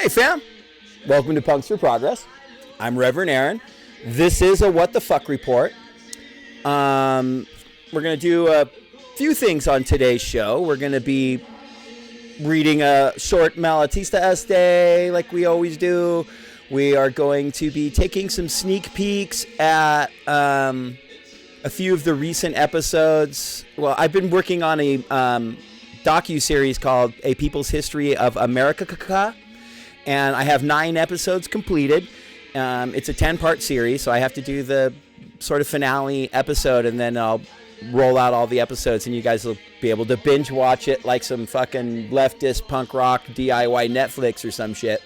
Hey fam, welcome to Punks for Progress. I'm Reverend Aaron. This is a What the Fuck report. We're going to do a few things on today's show. We're going to be reading a short Malatesta essay like we always do. We are going to be taking some sneak peeks at a few of the recent episodes. Well, I've been working on a docu-series called A People's History of Amerikkka, and I have 9 episodes completed. It's a 10-part series, so I have to do the sort of finale episode, and then I'll roll out all the episodes, and you guys will be able to binge watch it like some fucking leftist punk rock DIY Netflix or some shit.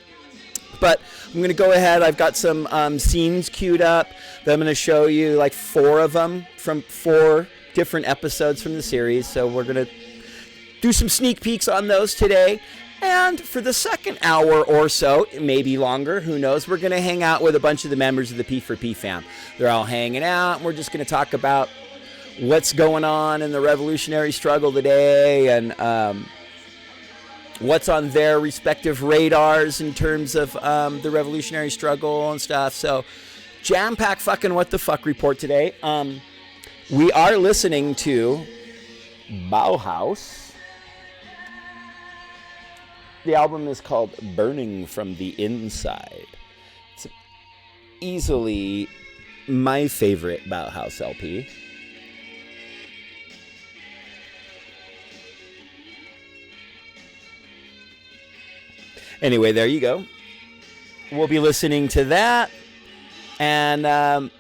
But I'm going to go ahead. I've got some scenes queued up that I'm going to show you, like 4 of them from 4 different episodes from the series. So we're going to do some sneak peeks on those today. And for the second hour or so, maybe longer, who knows, we're going to hang out with a bunch of the members of the P4P fam. They're all hanging out, and we're just going to talk about what's going on in the revolutionary struggle today and what's on their respective radars in terms of the revolutionary struggle and stuff. So, jam-packed fucking What the Fuck report today. We are listening to Bauhaus. The album is called Burning from the Inside. It's easily my favorite Bauhaus LP. Anyway, there you go. We'll be listening to that and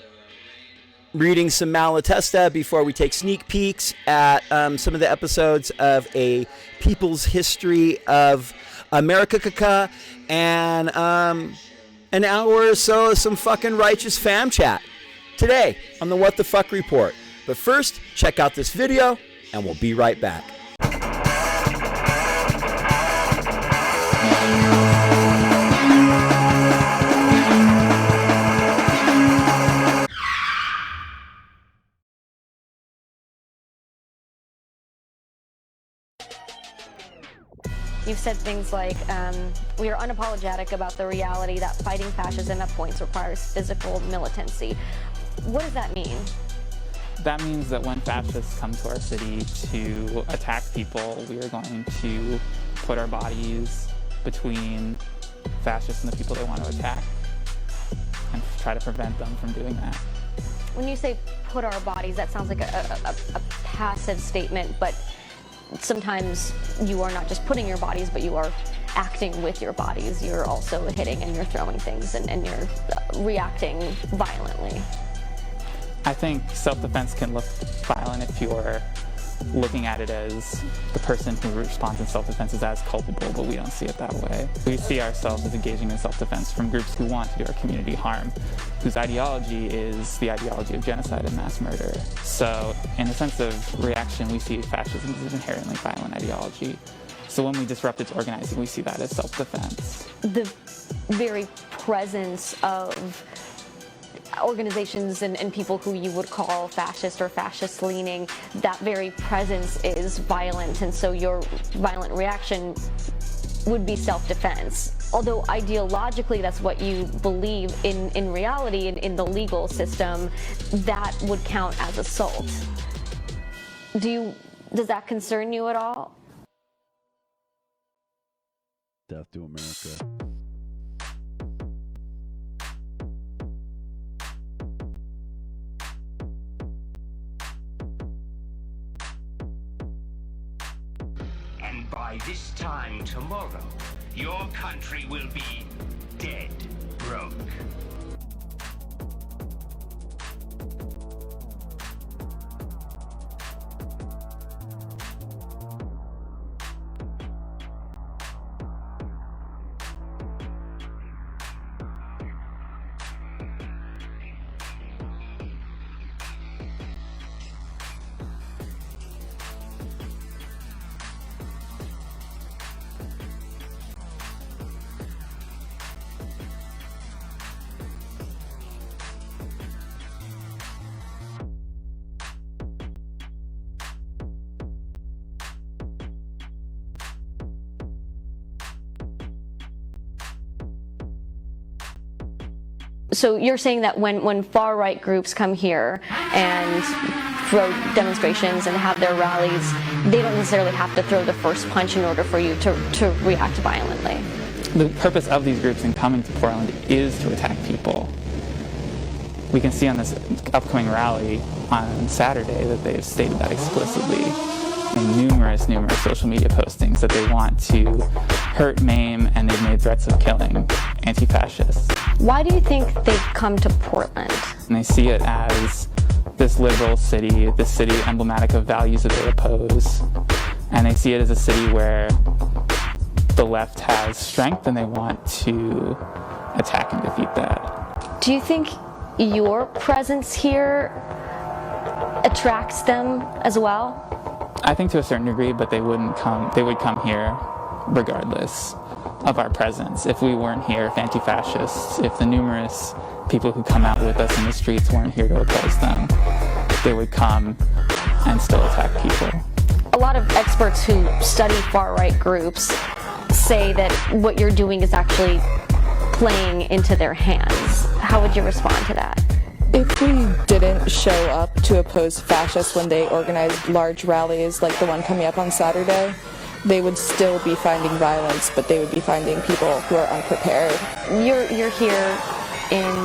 reading some Malatesta before we take sneak peeks at some of the episodes of A People's History of Amerikkka, and an hour or so of some fucking righteous fam chat today on the What the Fuck report. But first, check out this video, and we'll be right back. You've said things like, we are unapologetic about the reality that fighting fascism at points requires physical militancy. What does that mean? That means that when fascists come to our city to attack people, we are going to put our bodies between fascists and the people they want to attack and try to prevent them from doing that. When you say put our bodies, that sounds like a passive statement, but sometimes you are not just putting your bodies, but you are acting with your bodies. You're also hitting and you're throwing things and you're reacting violently. I think self-defense can look violent if you're looking at it as the person who responds in self-defense is as culpable, but we don't see it that way. We see ourselves as engaging in self-defense from groups who want to do our community harm, whose ideology is the ideology of genocide and mass murder. So in a sense of reaction, we see fascism as an inherently violent ideology. So when we disrupt its organizing, we see that as self-defense. The very presence of organizations and people who you would call fascist or fascist-leaning, that very presence is violent, and so your violent reaction would be self-defense. Although ideologically that's what you believe, in reality, in the legal system, that would count as assault. Does that concern you at all? Death to America. And by this time tomorrow, your country will be dead broke. So you're saying that when far-right groups come here and throw demonstrations and have their rallies, they don't necessarily have to throw the first punch in order for you to react violently? The purpose of these groups in coming to Portland is to attack people. We can see on this upcoming rally on Saturday that they've stated that explicitly in numerous social media postings, that they want to hurt, maim, and they've made threats of killing anti-fascists. Why do you think they've come to Portland? And they see it as this liberal city, this city emblematic of values that they oppose, and they see it as a city where the left has strength and they want to attack and defeat that. Do you think your presence here attracts them as well? I think to a certain degree, but they would come here regardless of our presence. If we weren't here, if anti-fascists, if the numerous people who come out with us in the streets weren't here to oppose them, they would come and still attack people. A lot of experts who study far-right groups say that what you're doing is actually playing into their hands. How would you respond to that? If we didn't show up to oppose fascists when they organized large rallies like the one coming up on Saturday, they would still be finding violence, but they would be finding people who are unprepared. You're here in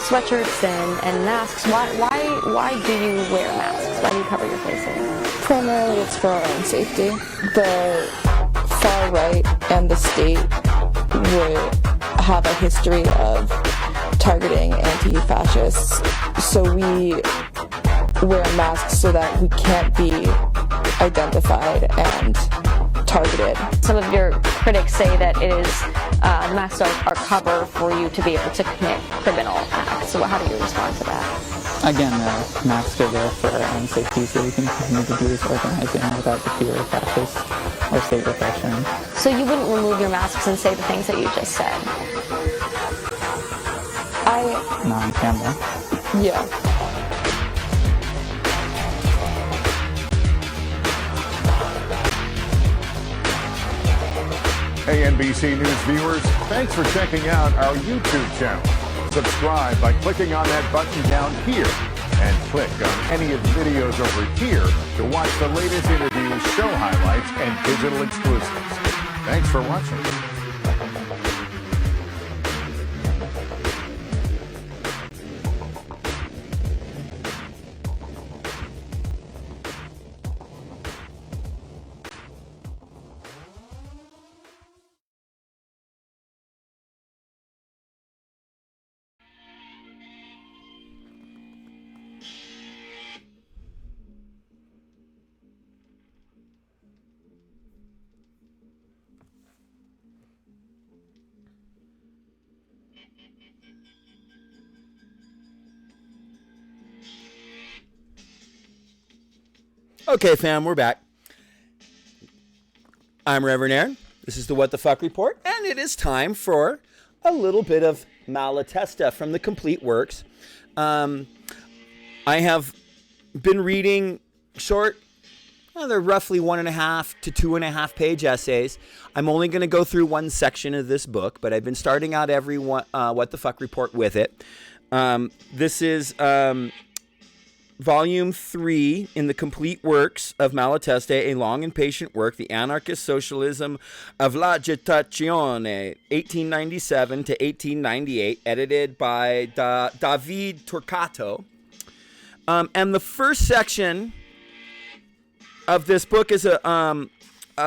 sweatshirts and masks. Why do you wear masks? Why do you cover your faces? Primarily it's for our own safety. The far right and the state would have a history of targeting anti-fascists, so we wear masks so that we can't be identified and targeted. Some of your critics say that it is the masks are cover for you to be able to commit criminal acts. So how do you respond to that? Again, the masks are there for our own safety, so we can continue to do this organizing without the fear of fascists or state repression. So you wouldn't remove your masks and say the things that you just said? Not on camera. Yeah. Hey, NBC News viewers, thanks for checking out our YouTube channel. Subscribe by clicking on that button down here and click on any of the videos over here to watch the latest interviews, show highlights, and digital exclusives. Thanks for watching. Okay, fam, we're back. I'm Reverend Aaron. This is the What the Fuck Report, and it is time for a little bit of Malatesta from the Complete Works. I have been reading short, they're roughly 1.5 to 2.5 page essays. I'm only going to go through one section of this book, but I've been starting out every one, What the Fuck Report with it. This is Volume 3 in the Complete Works of Malatesta, a long and patient work, The Anarchist Socialism of l'Agitazione, 1897 to 1898, edited by David Torquato. And the first section of this book is a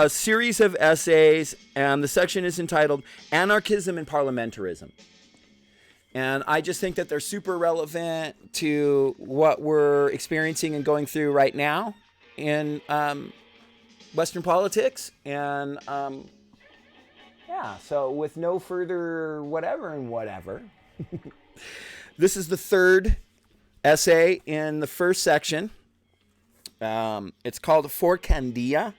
series of essays, and the section is entitled Anarchism and Parliamentarism. And I just think that they're super relevant to what we're experiencing and going through right now in Western politics. And so with no further whatever, this is the third essay in the first section. It's called For Candia,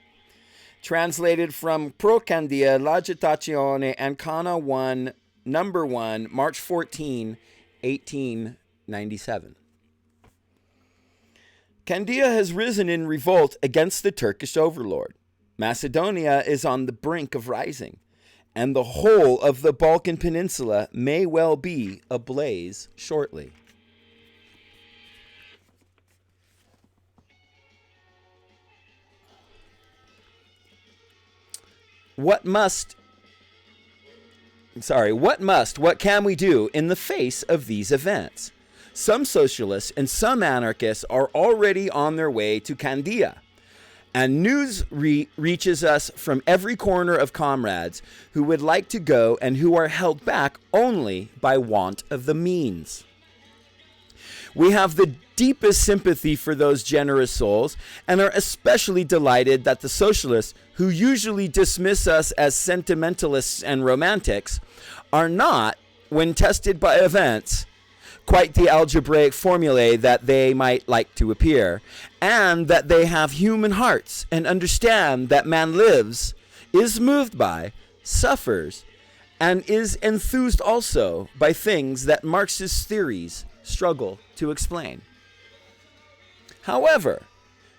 translated from Pro Candia, l'Agitazione, Ancona 1, Number 1, March 14, 1897. Candia has risen in revolt against the Turkish overlord. Macedonia is on the brink of rising. and the whole of the Balkan Peninsula may well be ablaze shortly. What can we do in the face of these events? Some socialists and some anarchists are already on their way to Candia, and news reaches us from every corner of comrades who would like to go and who are held back only by want of the means. We have the deepest sympathy for those generous souls and are especially delighted that the socialists, who usually dismiss us as sentimentalists and romantics, are not, when tested by events, quite the algebraic formulae that they might like to appear, and that they have human hearts and understand that man lives, is moved by, suffers, and is enthused also by things that Marxist theories struggle to explain. However,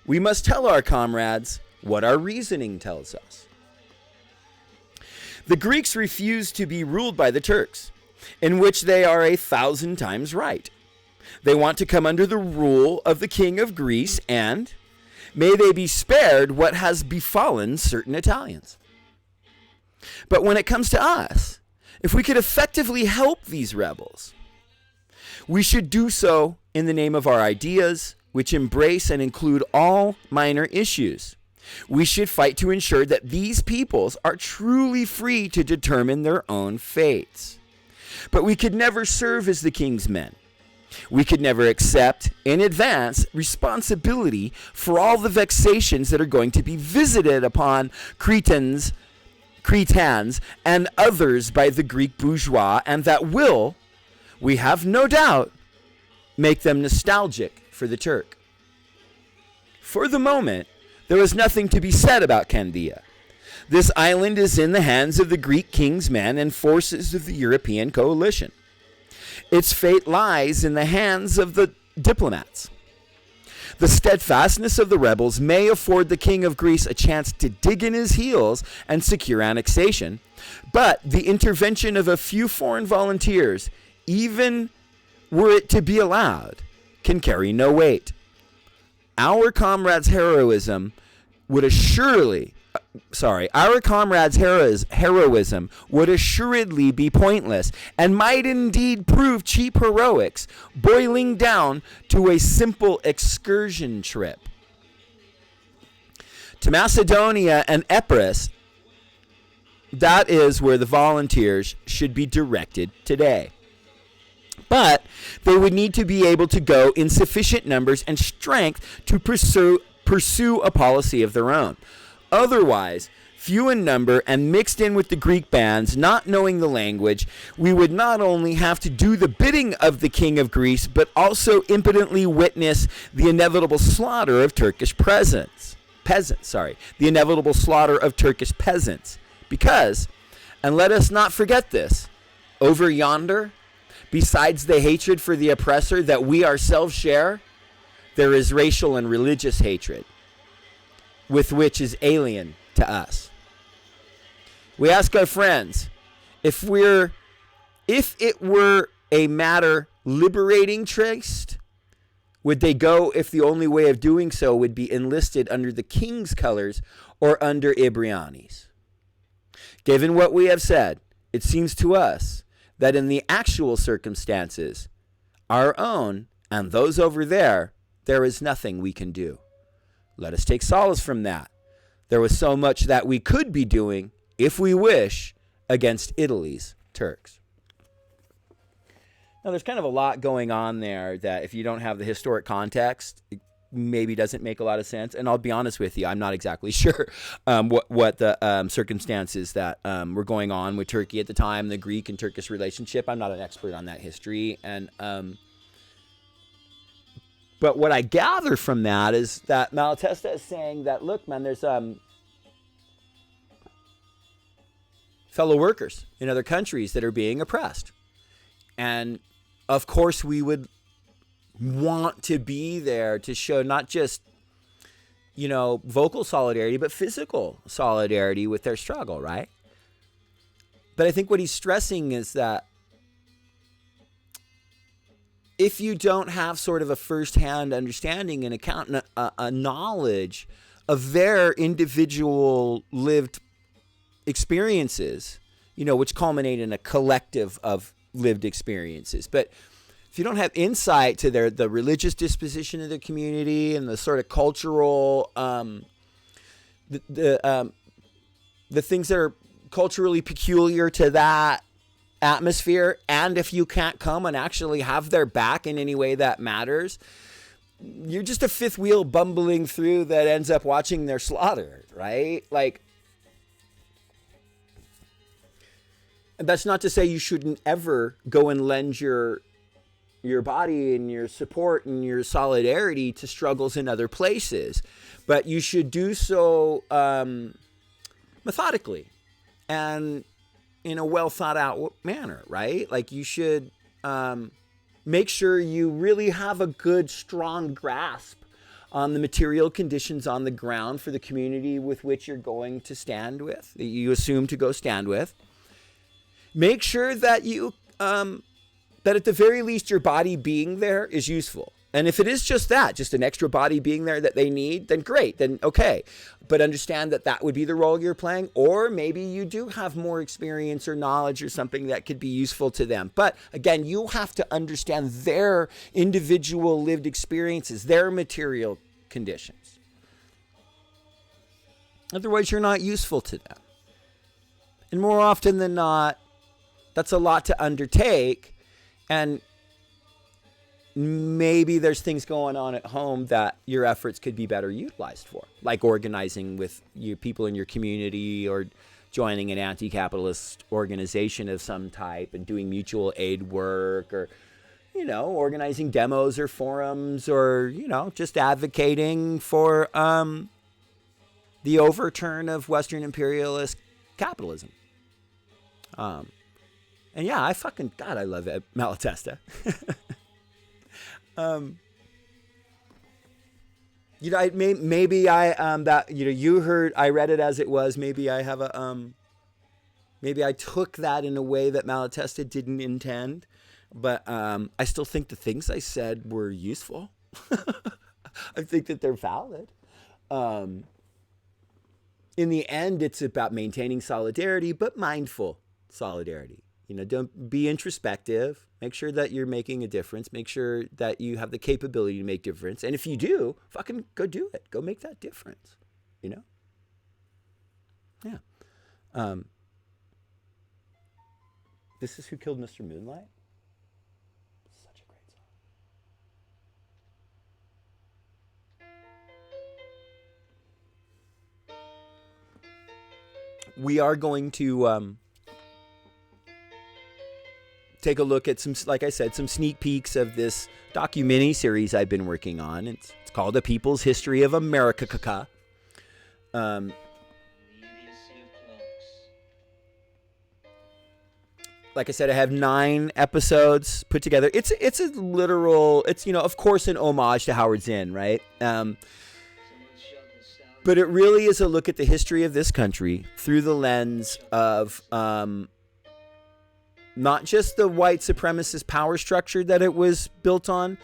we must tell our comrades what our reasoning tells us. The Greeks refuse to be ruled by the Turks, in which they are 1,000 times right. They want to come under the rule of the King of Greece, and may they be spared what has befallen certain Italians. But when it comes to us, if we could effectively help these rebels, we should do so in the name of our ideas, which embrace and include all minor issues. We should fight to ensure that these peoples are truly free to determine their own fates. But we could never serve as the king's men. We could never accept in advance responsibility for all the vexations that are going to be visited upon Cretans, and others by the Greek bourgeois, and that will, we have no doubt, make them nostalgic for the Turk. For the moment, there is nothing to be said about Candia. This island is in the hands of the Greek king's men and forces of the European coalition. Its fate lies in the hands of the diplomats. The steadfastness of the rebels may afford the king of Greece a chance to dig in his heels and secure annexation, but the intervention of a few foreign volunteers, even were it to be allowed, can carry no weight. Our comrades' heroism would assuredly be pointless and might indeed prove cheap heroics, boiling down to a simple excursion trip. To Macedonia and Epirus, that is where the volunteers should be directed today. But they would need to be able to go in sufficient numbers and strength to pursue a policy of their own. Otherwise, few in number and mixed in with the Greek bands, not knowing the language, we would not only have to do the bidding of the king of Greece, but also impotently witness the inevitable slaughter of Turkish peasants. The inevitable slaughter of Turkish peasants. Because, and let us not forget this, over yonder, besides the hatred for the oppressor that we ourselves share, there is racial and religious hatred, with which is alien to us. We ask our friends, if it were a matter liberating traced, would they go if the only way of doing so would be enlisted under the king's colors or under Ibriani's? Given what we have said, it seems to us that in the actual circumstances, our own and those over there is nothing we can do. Let us take solace from that. There was so much that we could be doing, if we wish, against Italy's Turks. Now, there's kind of a lot going on there that if you don't have the historic context, it maybe doesn't make a lot of sense. And I'll be honest with you, I'm not exactly sure what the circumstances that were going on with Turkey at the time, the Greek and Turkish relationship. I'm not an expert on that history. And but what I gather from that is that Malatesta is saying that, look, man, there's fellow workers in other countries that are being oppressed. And, of course, we would want to be there to show not just, vocal solidarity, but physical solidarity with their struggle, right? But I think what he's stressing is that if you don't have sort of a firsthand understanding and account, a knowledge of their individual lived experiences, which culminate in a collective of lived experiences. But if you don't have insight to the religious disposition of the community and the sort of cultural, the things that are culturally peculiar to that atmosphere, and if you can't come and actually have their back in any way that matters, you're just a fifth wheel bumbling through that ends up watching their slaughter, right? Like, that's not to say you shouldn't ever go and lend your body and your support and your solidarity to struggles in other places, but you should do so methodically and in a well thought out manner, right? Like, you should make sure you really have a good, strong grasp on the material conditions on the ground for the community with which you're going to stand with, that you assume to go stand with. Make sure that you, that at the very least your body being there is useful. And if it is just that, just an extra body being there that they need, then great, then okay. But understand that that would be the role you're playing, or maybe you do have more experience or knowledge or something that could be useful to them. But again, you have to understand their individual lived experiences, their material conditions. Otherwise, you're not useful to them. And more often than not, that's a lot to undertake, and maybe there's things going on at home that your efforts could be better utilized for, like organizing with you people in your community or joining an anti-capitalist organization of some type and doing mutual aid work, or, organizing demos or forums, or, just advocating for the overturn of Western imperialist capitalism. And yeah, I love Malatesta. I read it as it was. Maybe I have maybe I took that in a way that Malatesta didn't intend, but I still think the things I said were useful. I think that they're valid. In the end, it's about maintaining solidarity, but mindful solidarity. Don't be introspective. Make sure that you're making a difference. Make sure that you have the capability to make difference. And if you do, fucking go do it. Go make that difference. Yeah. This is Who Killed Mr. Moonlight. Such a great song. We are going to take a look at some, like I said, some sneak peeks of this documentary series I've been working on. It's called A People's History of Amerikkka. Like I said, I have 9 episodes put together. It's a literal, of course, an homage to Howard Zinn, right? But it really is a look at the history of this country through the lens of not just the white supremacist power structure that it was built on,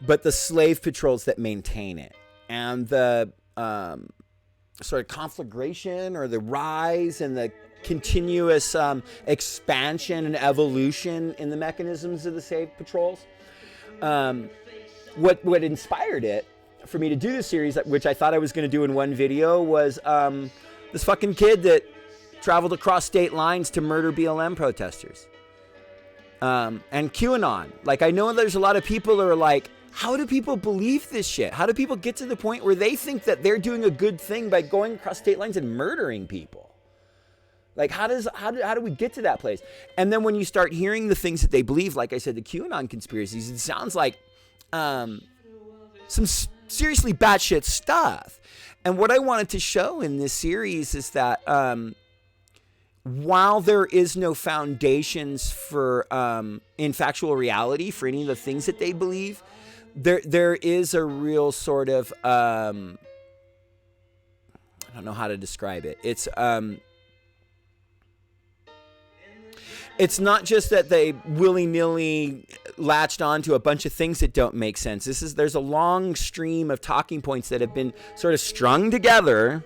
but the slave patrols that maintain it, and the sort of conflagration or the rise and the continuous expansion and evolution in the mechanisms of the slave patrols. What inspired it for me to do this series, which I thought I was going to do in one video, was this fucking kid that traveled across state lines to murder BLM protesters. And QAnon. Like, I know there's a lot of people that are like, how do people believe this shit? How do people get to the point where they think that they're doing a good thing by going across state lines and murdering people? Like, how do we get to that place? And then when you start hearing the things that they believe, like I said, the QAnon conspiracies, it sounds like some seriously batshit stuff. And what I wanted to show in this series is that while there is no foundations for in factual reality for any of the things that they believe, there is a real sort of I don't know how to describe it. It's it's not just that they willy-nilly latched onto a bunch of things that don't make sense. There's a long stream of talking points that have been sort of strung together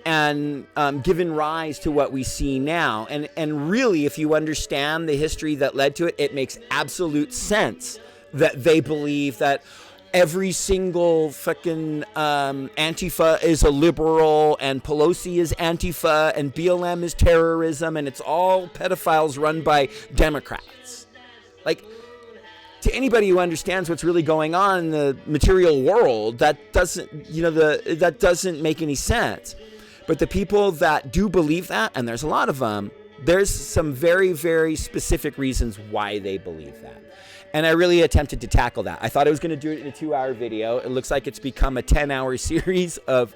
and given rise to what we see now. And really, if you understand the history that led to it, it makes absolute sense that they believe that every single fucking Antifa is a liberal, and Pelosi is Antifa, and BLM is terrorism, and it's all pedophiles run by Democrats. Like, to anybody who understands what's really going on in the material world, that doesn't, that doesn't make any sense. But the people that do believe that, and there's a lot of them, there's some very, very specific reasons why they believe that. And I really attempted to tackle that. I thought I was going to do it in a 2-hour video. It looks like it's become a 10-hour series of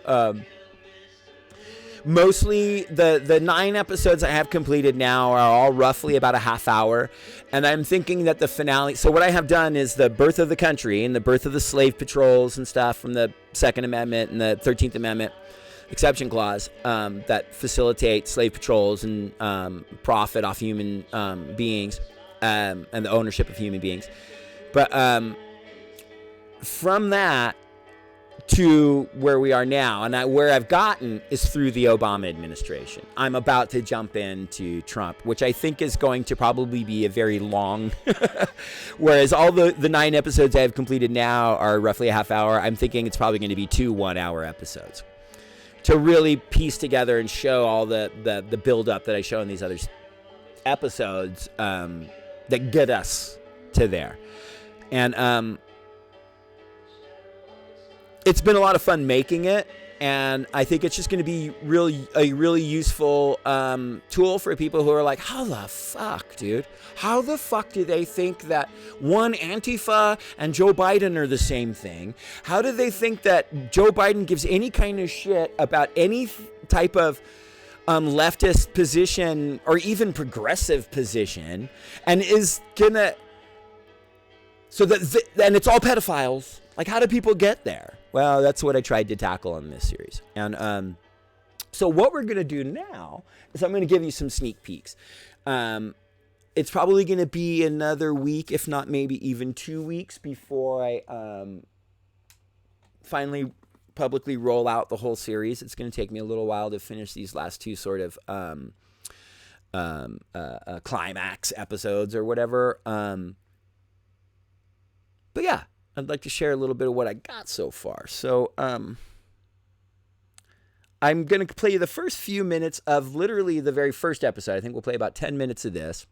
mostly the 9 episodes I have completed now are all roughly about a half hour. And I'm thinking that the finale, so what I have done is the birth of the country and the birth of the slave patrols and stuff from the Second Amendment and the 13th Amendment exception clause that facilitate slave patrols and profit off human beings. And the ownership of human beings. But from that to where we are now, and where I've gotten is through the Obama administration. I'm about to jump into Trump, which I think is going to probably be a very long, whereas all the 9 episodes I have completed now are roughly a half hour. I'm thinking it's probably going to be 2 1-hour episodes to really piece together and show all the build-up that I show in these other episodes that get us to there. And it's been a lot of fun making it, and I think it's just going to be a really useful tool for people who are like, how the fuck, dude? How the fuck do they think that one, Antifa and Joe Biden are the same thing? How do they think that Joe Biden gives any kind of shit about any type of leftist position or even progressive position, and is gonna and it's all pedophiles? Like, how do people get there? Well, that's what I tried to tackle in this series. And so what we're gonna do now is I'm gonna give you some sneak peeks. It's probably gonna be another week, if not maybe even 2 weeks, before I finally publicly roll out the whole series. It's going to take me a little while to finish these last 2 sort of climax episodes or whatever. But yeah, I'd like to share a little bit of what I got so far. So I'm going to play you the first few minutes of literally the very first episode. I think we'll play about 10 minutes of this.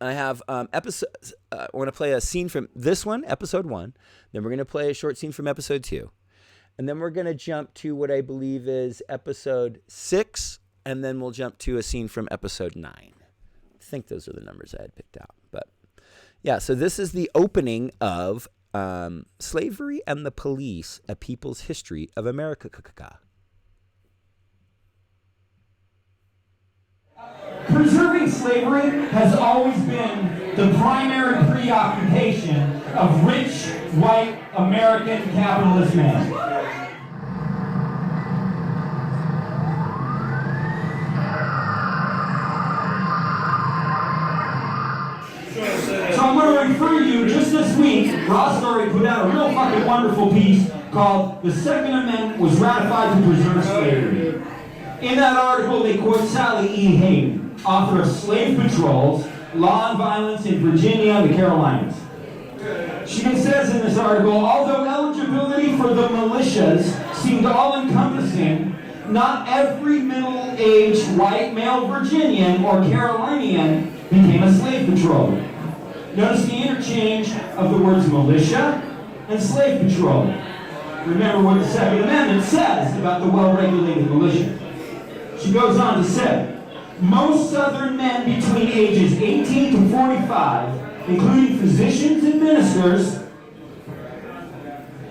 I have episodes. I want to play a scene from this one, episode 1. Then we're going to play a short scene from episode 2. And then we're going to jump to what I believe is episode 6. And then we'll jump to a scene from episode 9. I think those are the numbers I had picked out. But yeah, so this is the opening of Slavery and the Police, A People's History of Amerikkka. Preserving slavery has always been the primary preoccupation of rich, white, American capitalist men. So I'm going to refer you, just this week, Ross Story put out a real fucking wonderful piece called "The Second Amendment Was Ratified to Preserve Slavery." In that article, they quote Sally E. Hayden, author of Slave Patrols, Law and Violence in Virginia and the Carolinas. She says in this article, although eligibility for the militias seemed all-encompassing, not every middle-aged white male Virginian or Carolinian became a slave patrol. Notice the interchange of the words militia and slave patrol. Remember what the Second Amendment says about the well-regulated militia. She goes on to say, most Southern men between ages 18 to 45, including physicians and ministers,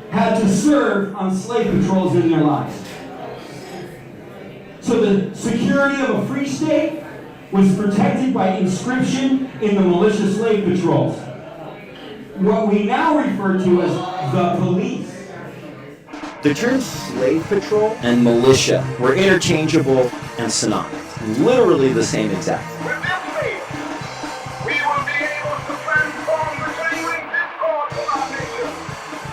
had to serve on slave patrols in their lives. So the security of a free state was protected by inscription in the militia slave patrols, what we now refer to as the police. The terms slave patrol and militia were interchangeable and synonymous, literally the same exact. With this faith, we will be able to transform the genuine discord of our nation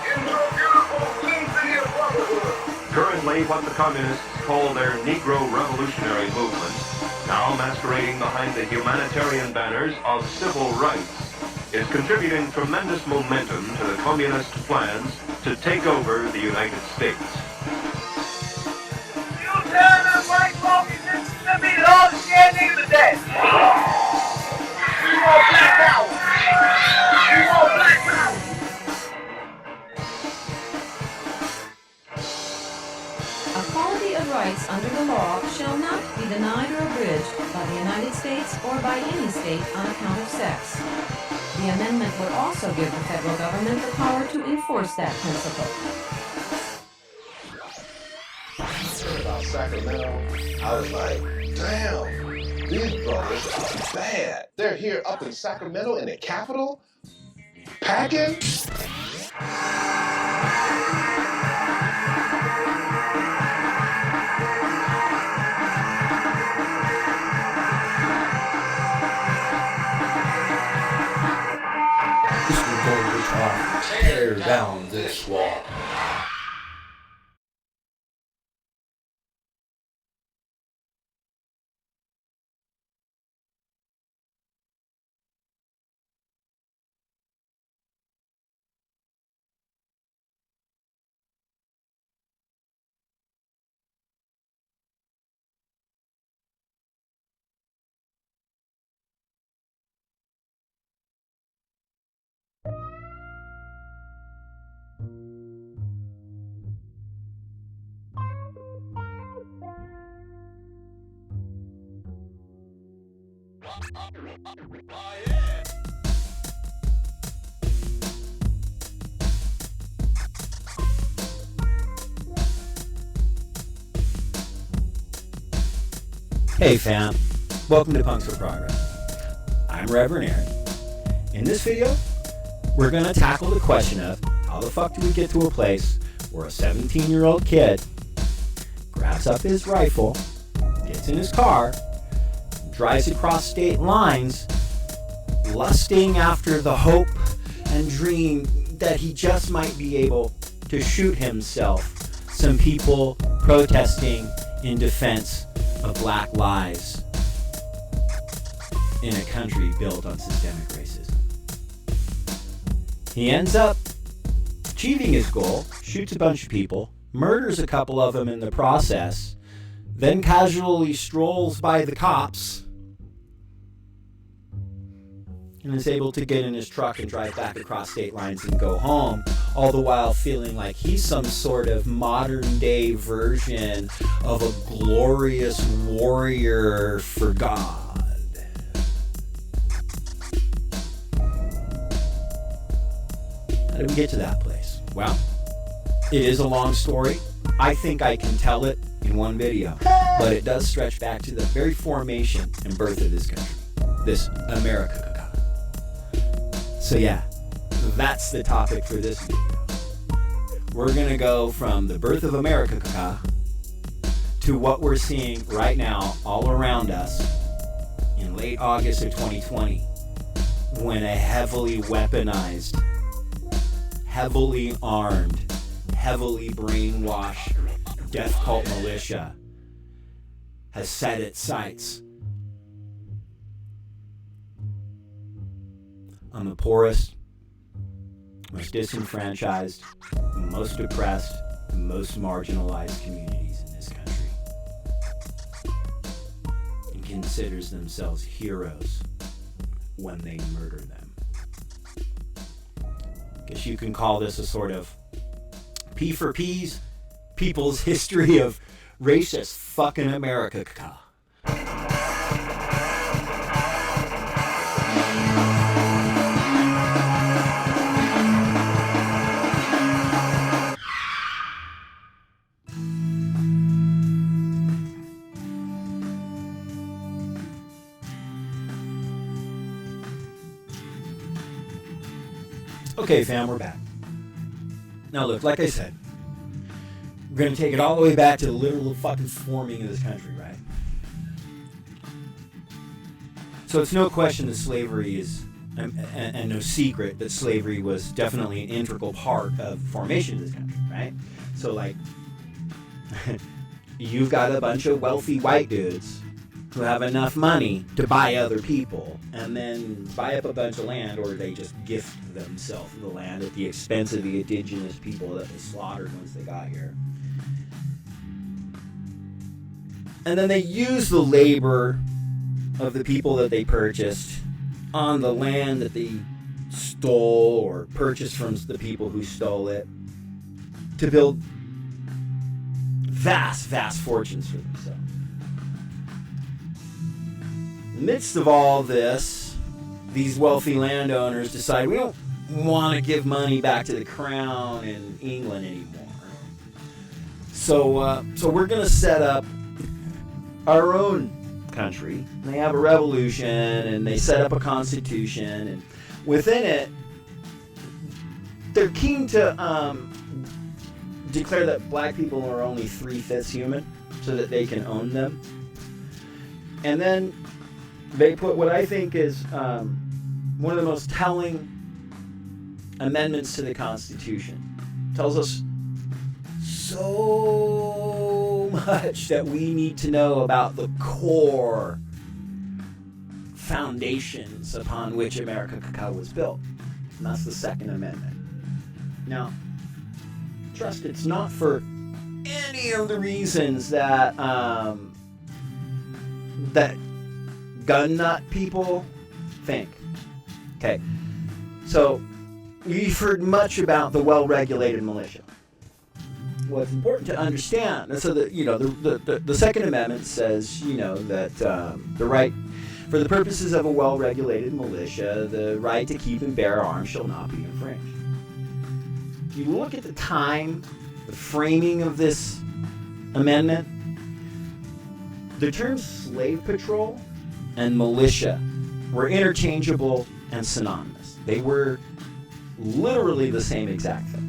into a beautiful symphony of brotherhood. Currently, what the communists call their Negro Revolutionary Movement, now masquerading behind the humanitarian banners of civil rights, is contributing tremendous momentum to the communist plans to take over the United States. You tell them white folks to be all standing to death. We want black power. We want black power. Equality of rights under the law shall not be denied or abridged by the United States or by any state on account of sex. The amendment would also give the federal government the power to enforce that principle. About Sacramento, I was like, damn, these brothers are bad. They're here up in Sacramento in the capital, packing. Tear down this wall. Hey fam, welcome to Punks for Progress. I'm Reverend Aaron. In this video, we're going to tackle the question of how the fuck do we get to a place where a 17-year-old kid grabs up his rifle, gets in his car, drives across state lines, lusting after the hope and dream that he just might be able to shoot himself some people protesting in defense of black lives in a country built on systemic racism. He ends up achieving his goal, shoots a bunch of people, murders a couple of them in the process, then casually strolls by the cops and is able to get in his truck and drive back across state lines and go home, all the while feeling like he's some sort of modern day version of a glorious warrior for God. How did we get to that place? Well, it is a long story. I think I can tell it in one video, but it does stretch back to the very formation and birth of this country, this Amerikkka. So yeah, that's the topic for this video. We're gonna go from the birth of Amerikkka to what we're seeing right now all around us in late August of 2020, when a heavily weaponized, heavily armed, heavily brainwashed death cult militia has set its sights on the poorest, most disenfranchised, most oppressed, most marginalized communities in this country, and considers themselves heroes when they murder them. Guess you can call this a sort of P for P's, People's History of Racist Fucking Amerikkka. Okay, fam, we're back. Now look, like I said, We're going to take it all the way back to the literal fucking forming of this country, right? So it's no question that slavery is, and no secret that slavery was definitely an integral part of the formation of this country, right? So, like, you've got a bunch of wealthy white dudes who have enough money to buy other people and then buy up a bunch of land, or they just gift themselves the land at the expense of the indigenous people that they slaughtered once they got here. And then they use the labor of the people that they purchased on the land that they stole or purchased from the people who stole it to build vast, vast fortunes for themselves. In the midst of all this, these wealthy landowners decide we don't want to give money back to the crown in England anymore. So we're going to set up our own country. They have a revolution and they set up a constitution, and within it they're keen to declare that black people are only 3/5 human so that they can own them. And then they put what I think is one of the most telling amendments to the Constitution. It tells us so much that we need to know about the core foundations upon which Amerikkka was built. And that's the Second Amendment. Now, trust it's not for any of the reasons that that gun nut people think. Okay, so you've heard much about the well-regulated militia. What's important to understand, and so that the Second Amendment says that the right, for the purposes of a well-regulated militia, the right to keep and bear arms shall not be infringed. If you look at the time, the framing of this amendment, the terms slave patrol and militia were interchangeable and synonymous. They were literally the same exact thing.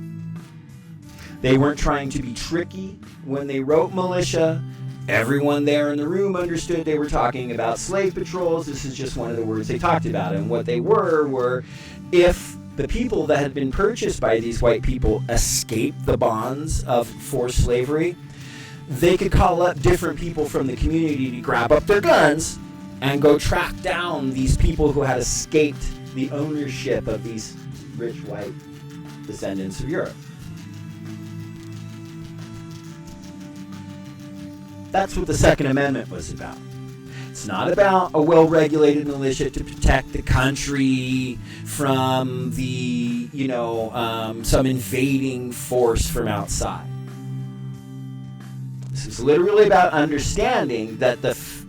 They weren't trying to be tricky when they wrote militia. Everyone there in the room understood they were talking about slave patrols. This is just one of the words they talked about. And what they were if the people that had been purchased by these white people escaped the bonds of forced slavery, they could call up different people from the community to grab up their guns and go track down these people who had escaped the ownership of these rich white descendants of Europe. That's what the Second Amendment was about. It's not about a well-regulated militia to protect the country from the, some invading force from outside. This is literally about understanding that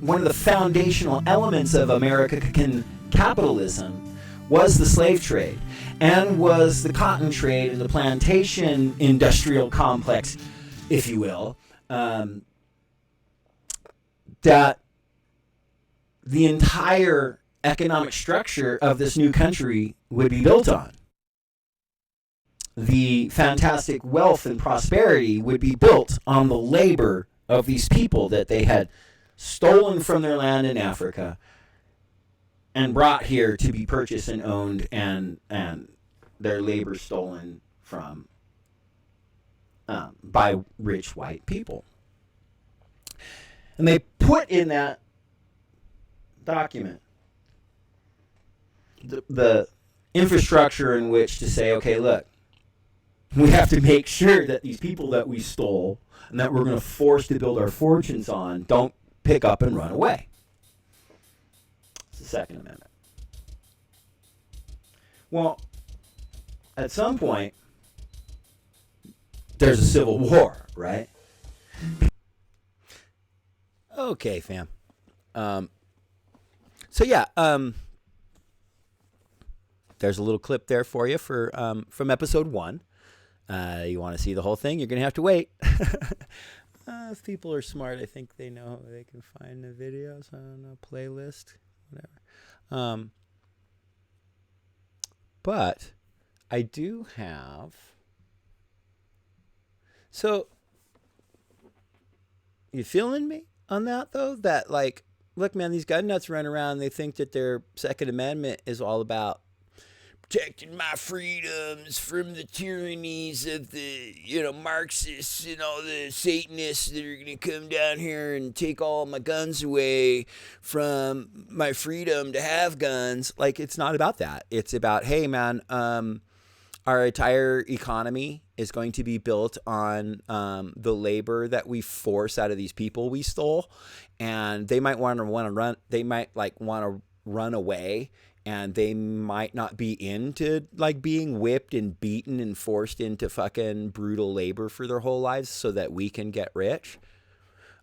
one of the foundational elements of American capitalism was the slave trade, and was the cotton trade and the plantation industrial complex, if you will, that the entire economic structure of this new country would be built on. The fantastic wealth and prosperity would be built on the labor of these people that they had stolen from their land in Africa and brought here to be purchased and owned, and their labor stolen from by rich white people. And they put in that document the infrastructure in which to say, okay, look, we have to make sure that these people that we stole and that we're going to force to build our fortunes on don't pick up and run away. It's the Second Amendment. Well, at some point, there's a civil war, right? Okay, fam. So yeah, there's a little clip there for you from episode 1. You want to see the whole thing? You're gonna have to wait. If people are smart, I think they know they can find the videos on a playlist, whatever. But I do have. So You feeling me on that, though? That, like, look, man, these gun nuts run around. They think that their Second Amendment is all about protecting my freedoms from the tyrannies of the, Marxists and all the Satanists that are going to come down here and take all my guns away from my freedom to have guns. Like, it's not about that. It's about, hey, man, our entire economy is going to be built on the labor that we force out of these people we stole, and they might want to run. They might want to run away, and they might not be into being whipped and beaten and forced into fucking brutal labor for their whole lives so that we can get rich.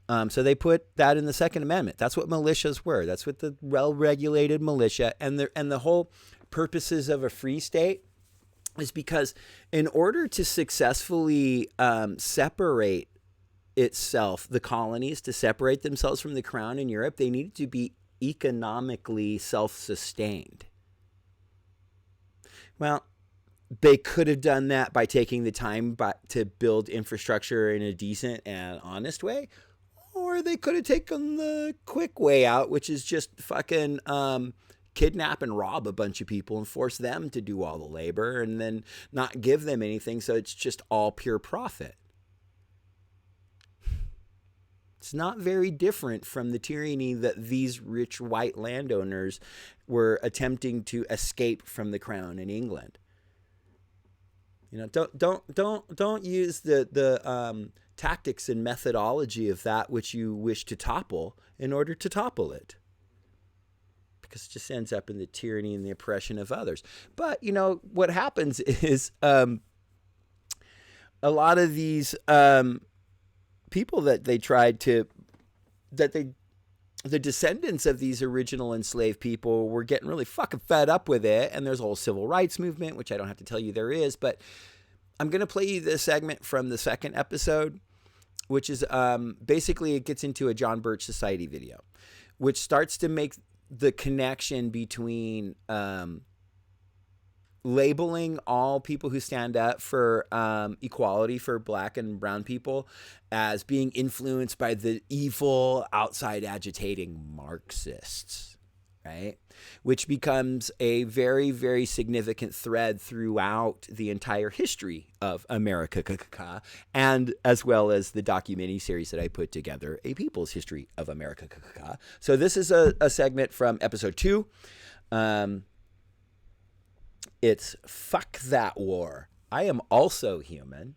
So they put that in the Second Amendment. That's what militias were. That's what the well-regulated militia and the whole purposes of a free state is because in order to successfully separate itself, the colonies, to separate themselves from the crown in Europe, they needed to be economically self-sustained. Well, they could have done that by taking the time to build infrastructure in a decent and honest way, or they could have taken the quick way out, which is just fucking kidnap and rob a bunch of people and force them to do all the labor and then not give them anything, so it's just all pure profit. It's not very different from the tyranny that these rich white landowners were attempting to escape from the crown in England. Don't use the tactics and methodology of that which you wish to topple in order to topple it, because it just ends up in the tyranny and the oppression of others. But what happens is a lot of these people that they tried to, the descendants of these original enslaved people were getting really fucking fed up with it. And there's a whole civil rights movement, which I don't have to tell you there is, but I'm going to play you this segment from the second episode, which is basically it gets into a John Birch Society video, which starts to make the connection between labeling all people who stand up for equality for black and brown people as being influenced by the evil outside agitating Marxists, right? Which becomes a very, very significant thread throughout the entire history of Amerikkka, and as well as the documentary series that I put together, A People's History of Amerikkka. So this is a segment from episode 2. It's Fuck That War. I Am Also Human.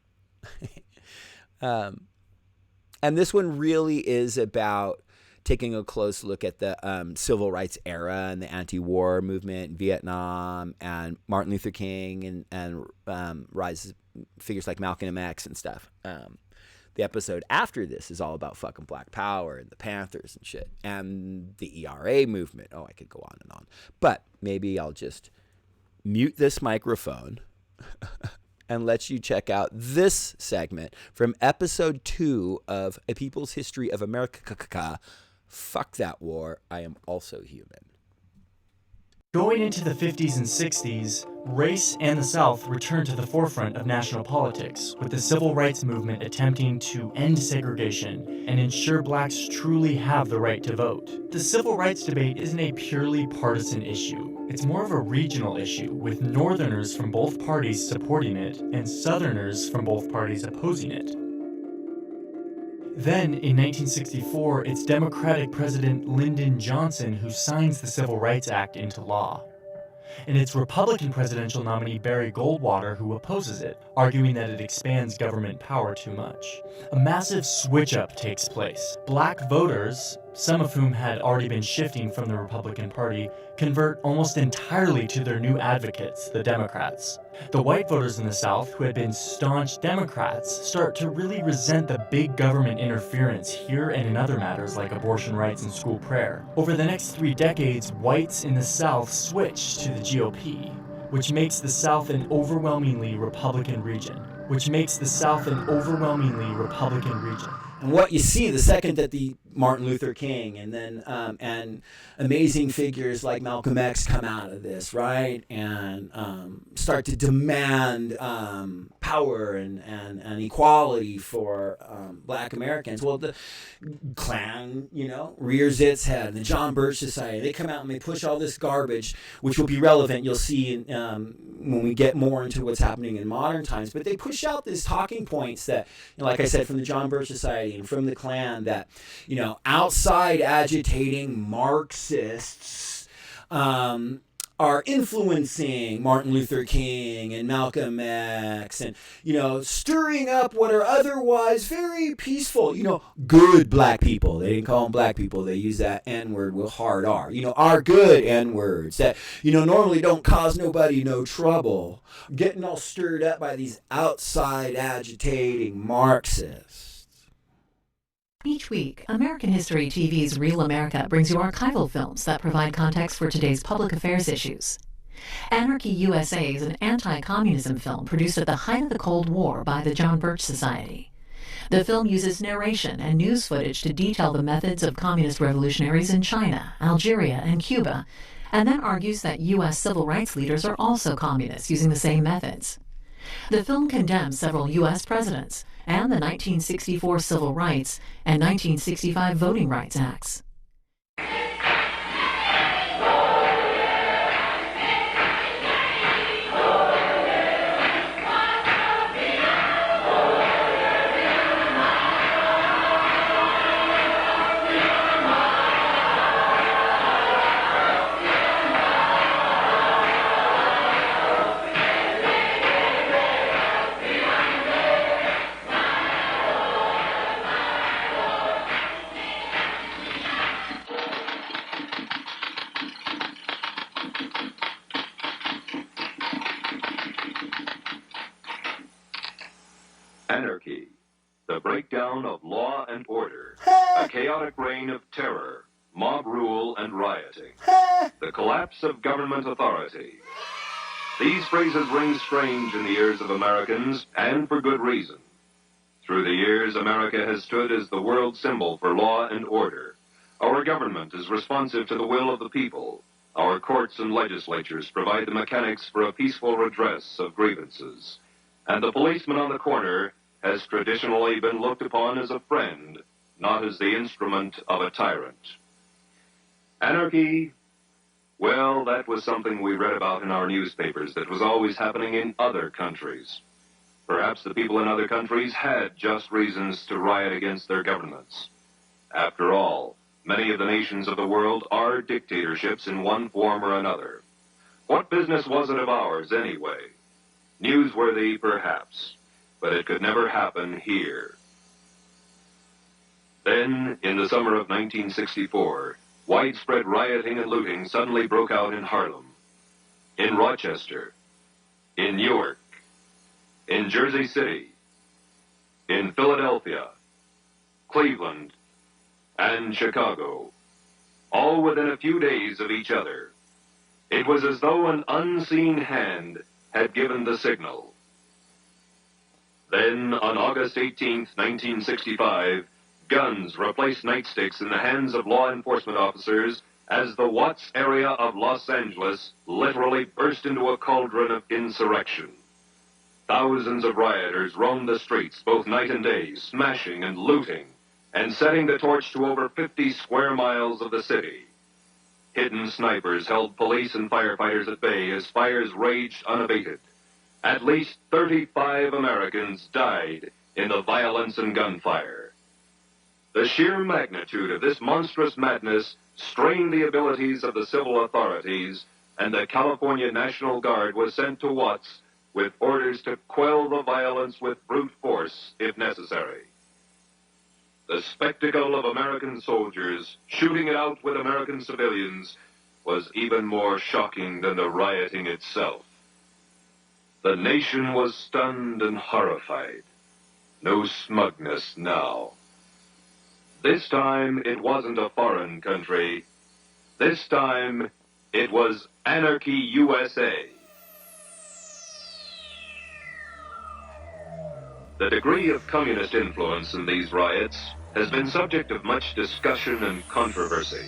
And this one really is about taking a close look at the civil rights era and the anti-war movement in Vietnam and Martin Luther King and rise figures like Malcolm X and stuff. The episode after this is all about fucking Black Power and the Panthers and shit and the ERA movement. Oh, I could go on and on. But maybe I'll just mute this microphone and let you check out this segment from episode 2 of A People's History of Amerikkka. Fuck That War. I Am Also Human. Going into the 50s and 60s, race and the South returned to the forefront of national politics, with the civil rights movement attempting to end segregation and ensure blacks truly have the right to vote. The civil rights debate isn't a purely partisan issue. It's more of a regional issue, with Northerners from both parties supporting it and Southerners from both parties opposing it. Then, in 1964, it's Democratic President Lyndon Johnson who signs the Civil Rights Act into law. And it's Republican presidential nominee Barry Goldwater who opposes it, arguing that it expands government power too much. A massive switch-up takes place. Black voters, some of whom had already been shifting from the Republican Party, convert almost entirely to their new advocates, the Democrats. The white voters in the South, who had been staunch Democrats, start to really resent the big government interference here and in other matters like abortion rights and school prayer. Over the next 3 decades, whites in the South switch to the GOP, which makes the South an overwhelmingly Republican region. And what you see the second that the Martin Luther King and then and amazing figures like Malcolm X come out of this, right, and start to demand power and equality for Black Americans. Well, the Klan, rears its head. And the John Birch Society, they come out and they push all this garbage, which will be relevant, you'll see when we get more into what's happening in modern times. But they push out these talking points that, like I said, from the John Birch Society and from the Klan, that, outside agitating Marxists are influencing Martin Luther King and Malcolm X and, stirring up what are otherwise very peaceful, good Black people. They didn't call them Black people. They use that N-word with hard R. Our good N-words that, normally don't cause nobody no trouble. Getting all stirred up by these outside agitating Marxists. Each week, American History TV's Real America brings you archival films that provide context for today's public affairs issues. Anarchy USA is an anti-communism film produced at the height of the Cold War by the John Birch Society. The film uses narration and news footage to detail the methods of communist revolutionaries in China, Algeria, and Cuba, and then argues that U.S. civil rights leaders are also communists using the same methods. The film condemns several U.S. presidents and the 1964 Civil Rights and 1965 Voting Rights Acts. Anarchy, the breakdown of law and order, a chaotic reign of terror, mob rule and rioting, the collapse of government authority. These phrases ring strange in the ears of Americans, and for good reason. Through the years, America has stood as the world symbol for law and order. Our government is responsive to the will of the people. Our courts and legislatures provide the mechanics for a peaceful redress of grievances. And the policeman on the corner has traditionally been looked upon as a friend, not as the instrument of a tyrant. Anarchy, well, that was something we read about in our newspapers that was always happening in other countries. Perhaps the people in other countries had just reasons to riot against their governments. After all, many of the nations of the world are dictatorships in one form or another. What business was it of ours, anyway? Newsworthy, perhaps, but it could never happen here. Then, in the summer of 1964, widespread rioting and looting suddenly broke out in Harlem, in Rochester, in Newark, in Jersey City, in Philadelphia, Cleveland, and Chicago, all within a few days of each other. It was as though an unseen hand had given the signal. Then, on August 18th, 1965, guns replaced nightsticks in the hands of law enforcement officers as the Watts area of Los Angeles literally burst into a cauldron of insurrection. Thousands of rioters roamed the streets both night and day, smashing and looting, and setting the torch to over 50 square miles of the city. Hidden snipers held police and firefighters at bay as fires raged unabated. At least 35 Americans died in the violence and gunfire. The sheer magnitude of this monstrous madness strained the abilities of the civil authorities, and the California National Guard was sent to Watts with orders to quell the violence with brute force if necessary. The spectacle of American soldiers shooting it out with American civilians was even more shocking than the rioting itself. The nation was stunned and horrified. No smugness now. This time, it wasn't a foreign country. This time, it was Anarchy USA. The degree of communist influence in these riots has been subject of much discussion and controversy.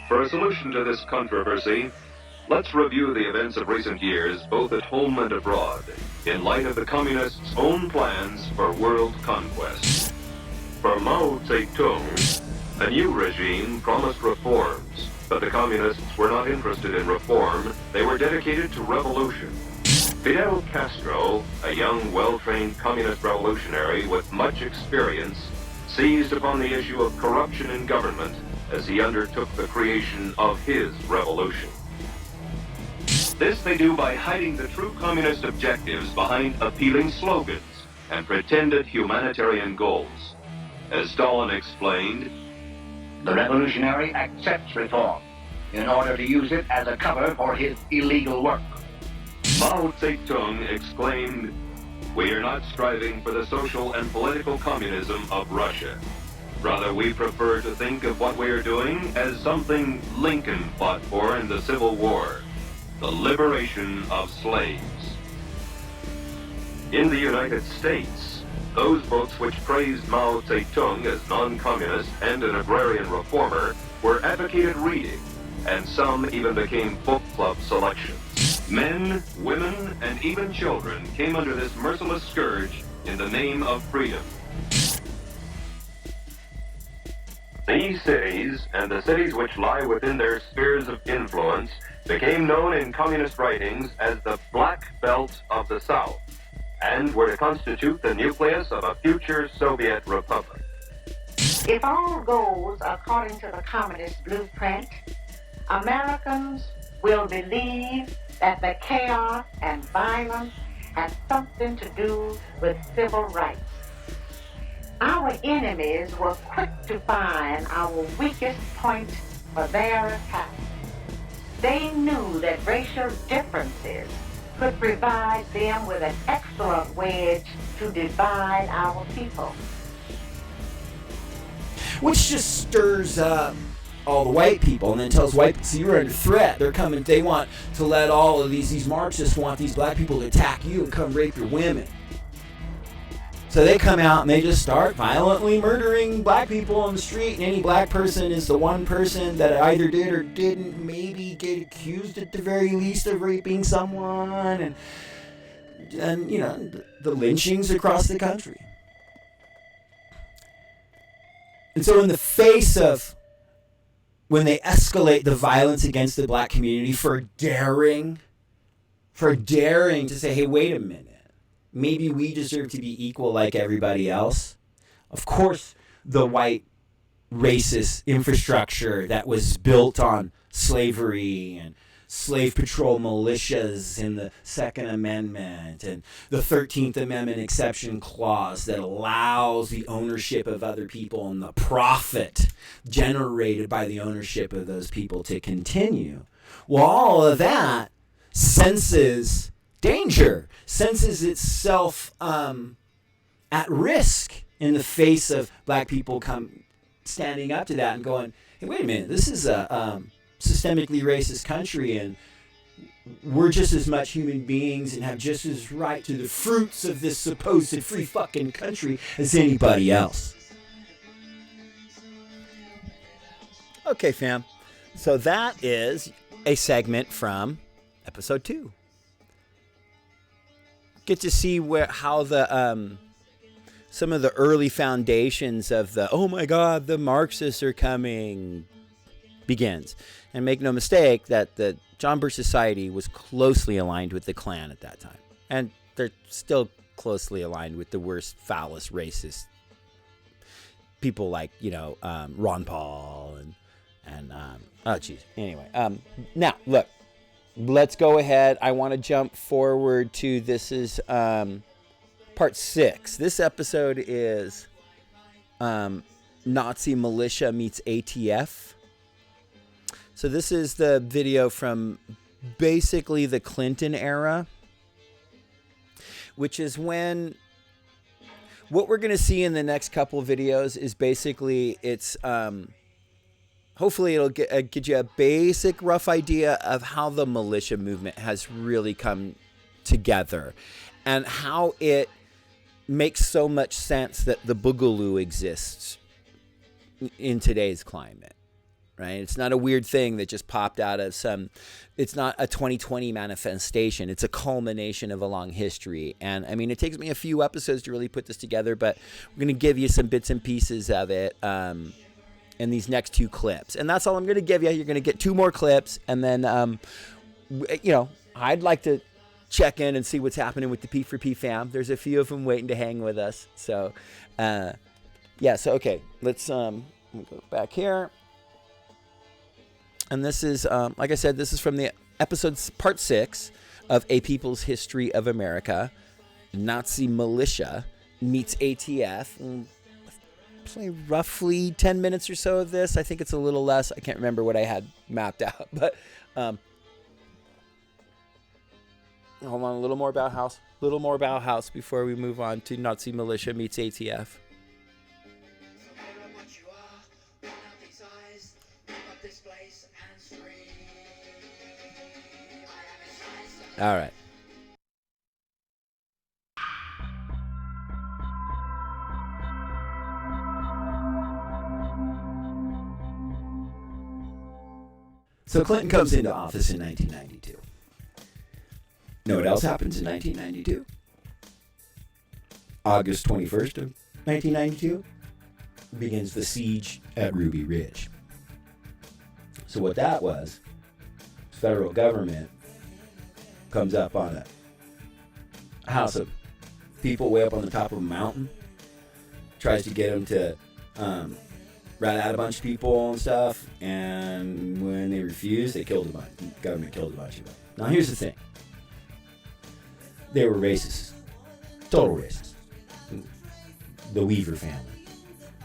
For a solution to this controversy, let's review the events of recent years, both at home and abroad, in light of the communists' own plans for world conquest. For Mao Zedong, a new regime promised reforms, but the communists were not interested in reform. They were dedicated to revolution. Fidel Castro, a young, well-trained communist revolutionary with much experience, seized upon the issue of corruption in government as he undertook the creation of his revolution. This they do by hiding the true communist objectives behind appealing slogans and pretended humanitarian goals. As Stalin explained, the revolutionary accepts reform in order to use it as a cover for his illegal work. Mao Zedong exclaimed, "We are not striving for the social and political communism of Russia. Rather, we prefer to think of what we are doing as something Lincoln fought for in the Civil War, the liberation of slaves." In the United States, those books which praised Mao Zedong as non-communist and an agrarian reformer were advocated reading, and some even became book club selections. Men, women, and even children came under this merciless scourge in the name of freedom. These cities, and the cities which lie within their spheres of influence, became known in communist writings as the Black Belt of the South, and were to constitute the nucleus of a future Soviet republic. If all goes according to the communist blueprint, Americans will believe that the chaos and violence has something to do with civil rights. Our enemies were quick to find our weakest point for their attack. They knew that racial differences could provide them with an excellent wedge to divide our people. Which just stirs up all the white people and then tells white people, so you're under threat. They're coming, they want to let all of these Marxists want these black people to attack you and come rape your women. So they come out and they just start violently murdering black people on the street, and any black person is the one person that either did or didn't maybe get accused at the very least of raping someone, and you know, the lynchings across the country. And so in the face of when they escalate the violence against the black community for daring to say, hey, wait a minute, maybe we deserve to be equal like everybody else. Of course, the white racist infrastructure that was built on slavery and slave patrol militias in the Second Amendment and the 13th Amendment exception clause that allows the ownership of other people and the profit generated by the ownership of those people to continue. Well, all of that senses danger, senses itself at risk in the face of black people standing up to that and going, hey, wait a minute, this is a systemically racist country, and we're just as much human beings and have just as right to the fruits of this supposed free fucking country as anybody else. Okay, fam. So that is a segment from episode 2. Get to see how the some of the early foundations of the, oh my God, the Marxists are coming, begins. And make no mistake that the John Birch Society was closely aligned with the Klan at that time. And they're still closely aligned with the worst, foulest, racist people like, Ron Paul and oh, geez. Anyway, now, look, let's go ahead. I want to jump forward to, this is part 6. This episode is Nazi militia meets ATF. So this is the video from basically the Clinton era, which is when what we're going to see in the next couple of videos is basically it's hopefully it'll get you a basic rough idea of how the militia movement has really come together and how it makes so much sense that the Boogaloo exists in today's climate, right? It's not a weird thing that just popped out of it's not a 2020 manifestation. It's a culmination of a long history. And I mean, it takes me a few episodes to really put this together, but we're going to give you some bits and pieces of it in these next 2 clips. And that's all I'm going to give you. You're going to get 2 more clips. And then, I'd like to check in and see what's happening with the P4P fam. There's a few of them waiting to hang with us. So, okay, let's go back here. And this is, like I said, this is from the episode's part 6 of A People's History of America. Nazi militia meets ATF. Play roughly 10 minutes or so of this. I think it's a little less. I can't remember what I had mapped out. But hold on, a little more Bauhaus before we move on to Nazi militia meets ATF. All right. So Clinton comes into office in 1992. Know what else happens in 1992? August 21st of 1992 begins the siege at Ruby Ridge. So what that was, federal government comes up on a house of people way up on the top of a mountain, tries to get them to rat out a bunch of people and stuff, and when they refuse, they killed a bunch. The government killed a bunch of them. Now here's the thing. They were racist. Total racist. The Weaver family.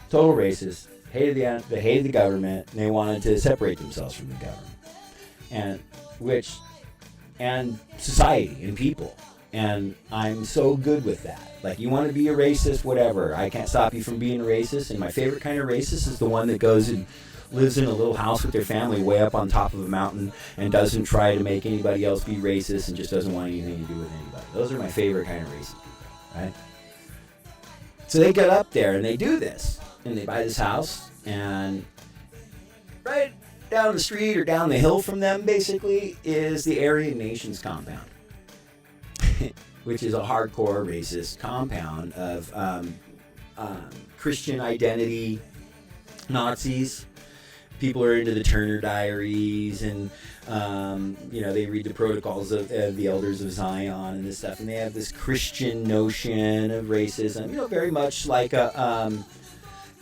Total racist. They hated the government, and they wanted to separate themselves from the government. And society and people. And I'm so good with that. Like, you want to be a racist, whatever. I can't stop you from being a racist. And my favorite kind of racist is the one that goes and lives in a little house with their family way up on top of a mountain and doesn't try to make anybody else be racist and just doesn't want anything to do with anybody. Those are my favorite kind of racist people, right? So they get up there and they do this. And they buy this house, and right down the street or down the hill from them, basically, is the Aryan Nations compound, which is a hardcore racist compound of Christian identity Nazis. People are into the Turner Diaries, and they read the protocols of the Elders of Zion and this stuff, and they have this Christian notion of racism. Very much like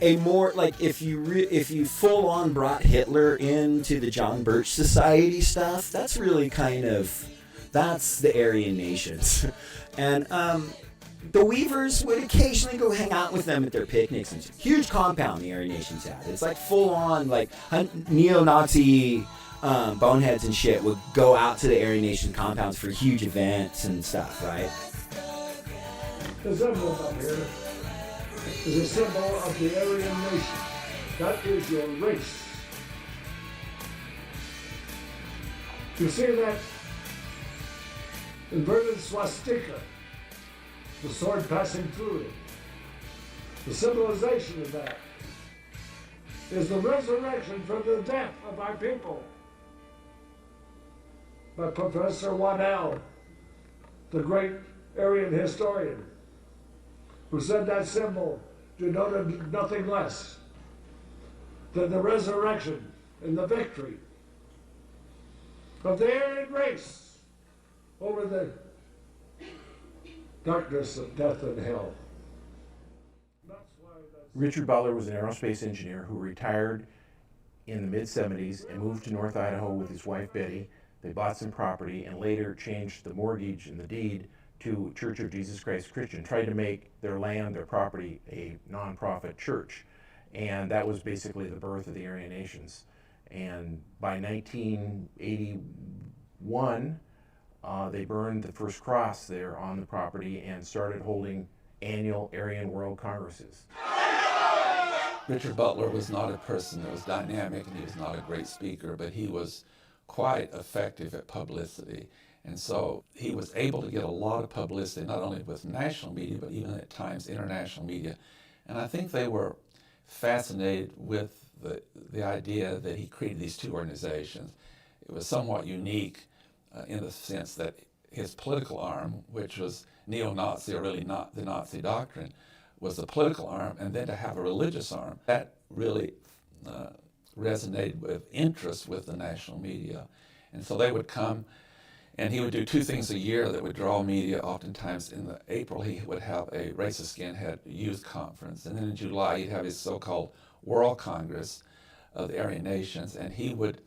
a more like if you full on brought Hitler into the John Birch Society stuff, that's really that's the Aryan Nations. And the Weavers would occasionally go hang out with them at their picnics. And huge compound the Aryan Nations had. It's like full on like neo-Nazi boneheads and shit would go out to the Aryan Nation compounds for huge events and stuff, right? There's everyone up here. Is a symbol of the Aryan nation. That is your race. You see that inverted swastika, the sword passing through it. The symbolization of that is the resurrection from the death of our people by Professor Waddell, the great Aryan historian, who said that symbol denoted nothing less than the resurrection and the victory of the Aryan race over the darkness of death and hell. Richard Butler was an aerospace engineer who retired in the mid-70s and moved to North Idaho with his wife Betty. They bought some property and later changed the mortgage and the deed to Church of Jesus Christ Christian, tried to make their land, their property, a nonprofit church. And that was basically the birth of the Aryan Nations. And by 1981, they burned the first cross there on the property and started holding annual Aryan World Congresses. Richard Butler was not a person that was dynamic, and he was not a great speaker, but he was quite effective at publicity. And so he was able to get a lot of publicity, not only with national media, but even at times international media. And I think they were fascinated with the idea that he created these two organizations. It was somewhat unique in the sense that his political arm, which was neo-Nazi, or really not the Nazi doctrine, was the political arm, and then to have a religious arm. That really resonated with interest with the national media. And so they would come, and he would do two things a year that would draw media. Oftentimes in April, he would have a racist skinhead youth conference. And then in July, he'd have his so-called World Congress of the Aryan Nations, and he would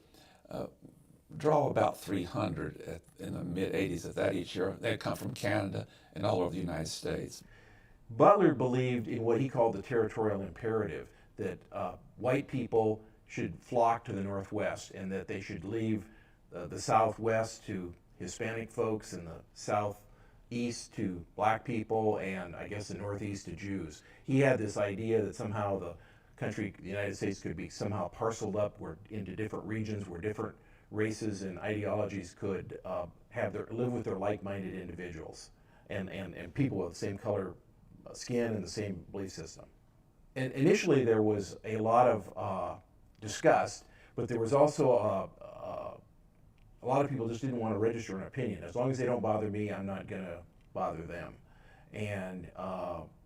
draw about 300 in the mid-'80s of that each year. They'd come from Canada and all over the United States. Butler believed in what he called the territorial imperative, that white people should flock to the Northwest and that they should leave the Southwest to Hispanic folks and the Southeast to black people, and I guess the Northeast to Jews. He had this idea that somehow the country, the United States, could be somehow parceled up into different regions where different races and ideologies could live with their like-minded individuals and people with the same color skin and the same belief system. And initially there was a lot of disgust, but there was also a lot of people just didn't want to register an opinion. As long as they don't bother me, I'm not going to bother them. And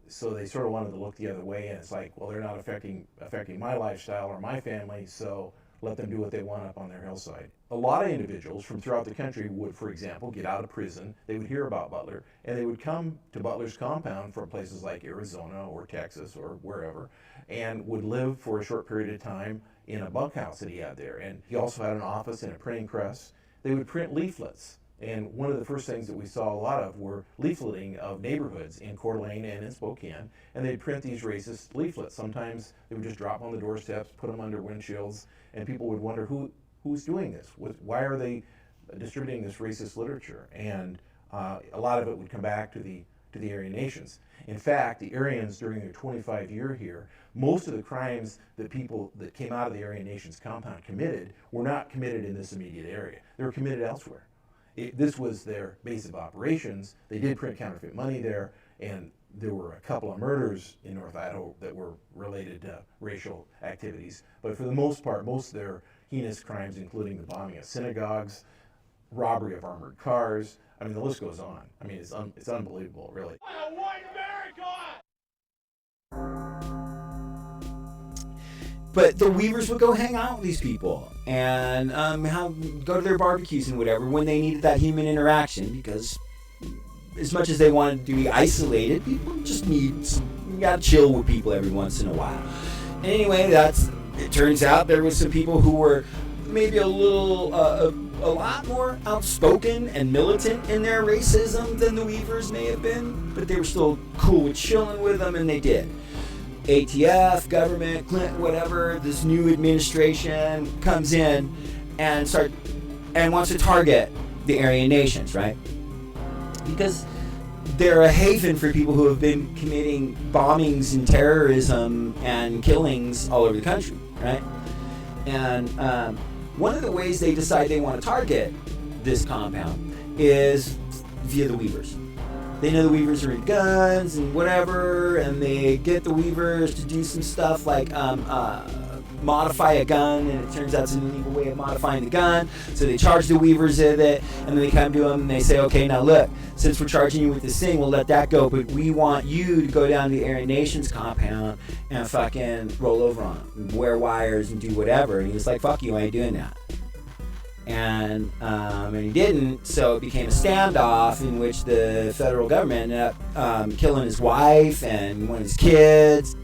so they sort of wanted to look the other way, and it's like, well, they're not affecting my lifestyle or my family, so let them do what they want up on their hillside. A lot of individuals from throughout the country would, for example, get out of prison, they would hear about Butler, and they would come to Butler's compound from places like Arizona or Texas or wherever, and would live for a short period of time in a bunkhouse that he had there. And he also had an office and a printing press. They would print leaflets. And one of the first things that we saw a lot of were leafleting of neighborhoods in Coeur d'Alene and in Spokane, and they'd print these racist leaflets. Sometimes they would just drop on the doorsteps, put them under windshields, and people would wonder who's doing this? Why are they distributing this racist literature? And a lot of it would come back to the Aryan nations. In fact, the Aryans, during their 25-year here, most of the crimes that people that came out of the Aryan nations compound committed were not committed in this immediate area. They were committed elsewhere. This was their base of operations. They did print counterfeit money there, and there were a couple of murders in North Idaho that were related to racial activities. But for the most part, most of their heinous crimes, including the bombing of synagogues, robbery of armored cars, I mean, the list goes on. I mean, it's unbelievable, really. But the Weavers would go hang out with these people and go to their barbecues and whatever when they needed that human interaction, because as much as they wanted to be isolated, people just you gotta chill with people every once in a while. And anyway, it turns out there was some people who were maybe a lot more outspoken and militant in their racism than the Weavers may have been, but they were still cool with chilling with them, and they did. ATF, government, Clinton, whatever, this new administration comes in and wants to target the Aryan nations, right? Because they're a haven for people who have been committing bombings and terrorism and killings all over the country, right? And one of the ways they decide they want to target this compound is via the Weavers. They know the Weavers are in guns and whatever, and they get the Weavers to do some stuff like modify a gun, and it turns out it's an illegal way of modifying the gun, so they charge the Weavers with it, and then they come to them and they say, okay, now look, since we're charging you with this thing, we'll let that go, but we want you to go down to the Aryan Nations compound and fucking roll over on them, and wear wires and do whatever. And he's like, fuck you, I ain't doing that. And he didn't, so it became a standoff in which the federal government ended up killing his wife and one of his kids.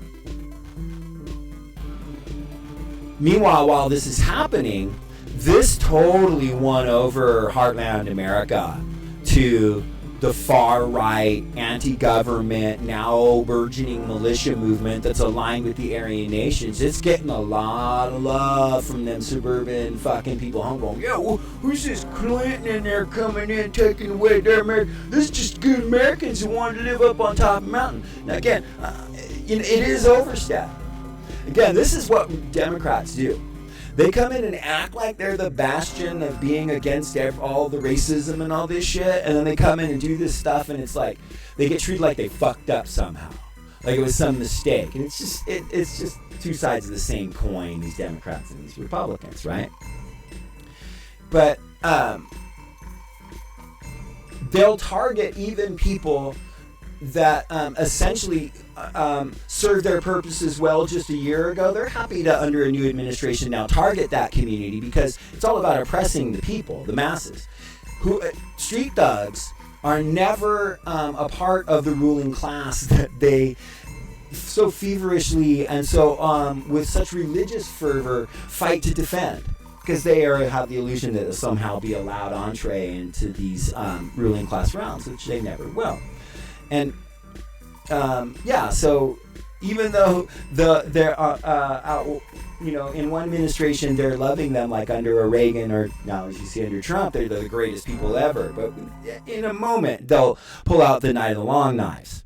Meanwhile, while this is happening, this totally won over Heartland America to the far-right, anti-government, now burgeoning militia movement that's aligned with the Aryan nations. It's getting a lot of love from them suburban fucking people home going, yeah, well, who's this Clinton in there coming in, taking away their America? This is just good Americans who want to live up on top of a mountain. Now again, it is overstep. Again, this is what Democrats do. They come in and act like they're the bastion of being against all the racism and all this shit, and then they come in and do this stuff, and it's like they get treated like they fucked up somehow, like it was some mistake. And it's just two sides of the same coin, these Democrats and these Republicans, right? But they'll target even people that essentially served their purposes well just a year ago. They're happy to, under a new administration now, target that community because it's all about oppressing the people, the masses. Street thugs are never a part of the ruling class that they so feverishly and so with such religious fervor fight to defend, because they have the illusion that they'll somehow be allowed entree into these ruling class realms, which they never will. And so even though they're out, in one administration they're loving them, like under a Reagan, or now as you see under Trump, they're the greatest people ever. But in a moment they'll pull out the Night of the Long Knives.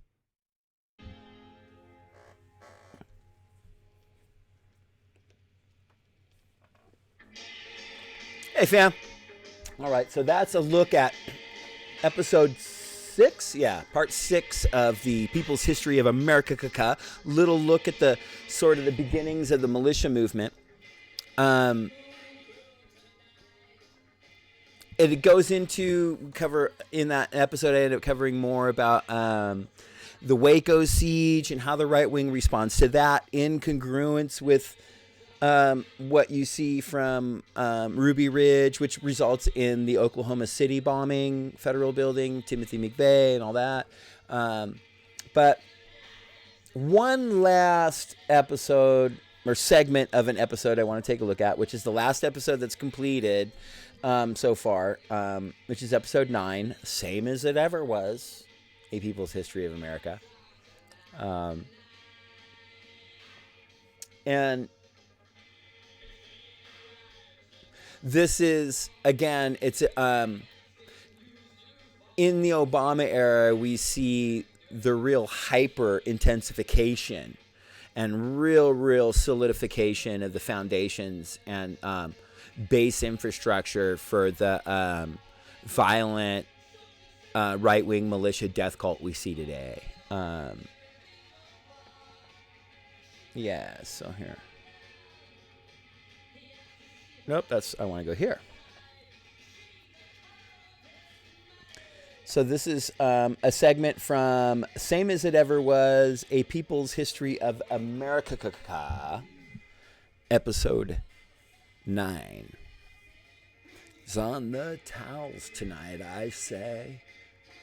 Hey fam. All right, so that's a look at episode 6, part 6 of the People's History of Amerikkka. Little look at the sort of the beginnings of the militia movement. It goes into cover in that episode. I ended up covering more about the Waco siege and how the right wing responds to that in congruence with what you see from Ruby Ridge, which results in the Oklahoma City bombing, federal building, Timothy McVeigh, and all that. But one last episode or segment of an episode I want to take a look at, which is the last episode that's completed so far, which is episode 9, Same as It Ever Was, A People's History of America. And this is, again, it's in the Obama era, we see the real hyper intensification and real solidification of the foundations and base infrastructure for the violent right-wing militia death cult we see today. So here. Nope, I want to go here. So this is a segment from Same as It Ever Was, A People's History of Amerikkka, episode 9. It's on the towels tonight, I say.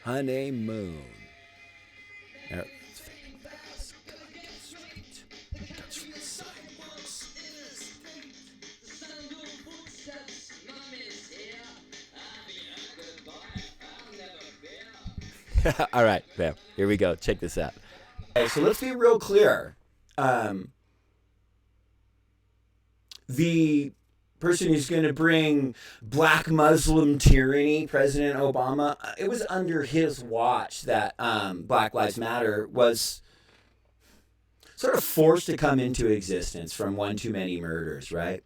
Honeymoon. It's fading fast. Gotta get straight. Touch from the sidewalks. All right, bam. Here we go. Check this out. Okay, so let's be real clear. The person who's going to bring black Muslim tyranny, President Obama, it was under his watch that Black Lives Matter was sort of forced to come into existence from one too many murders, right?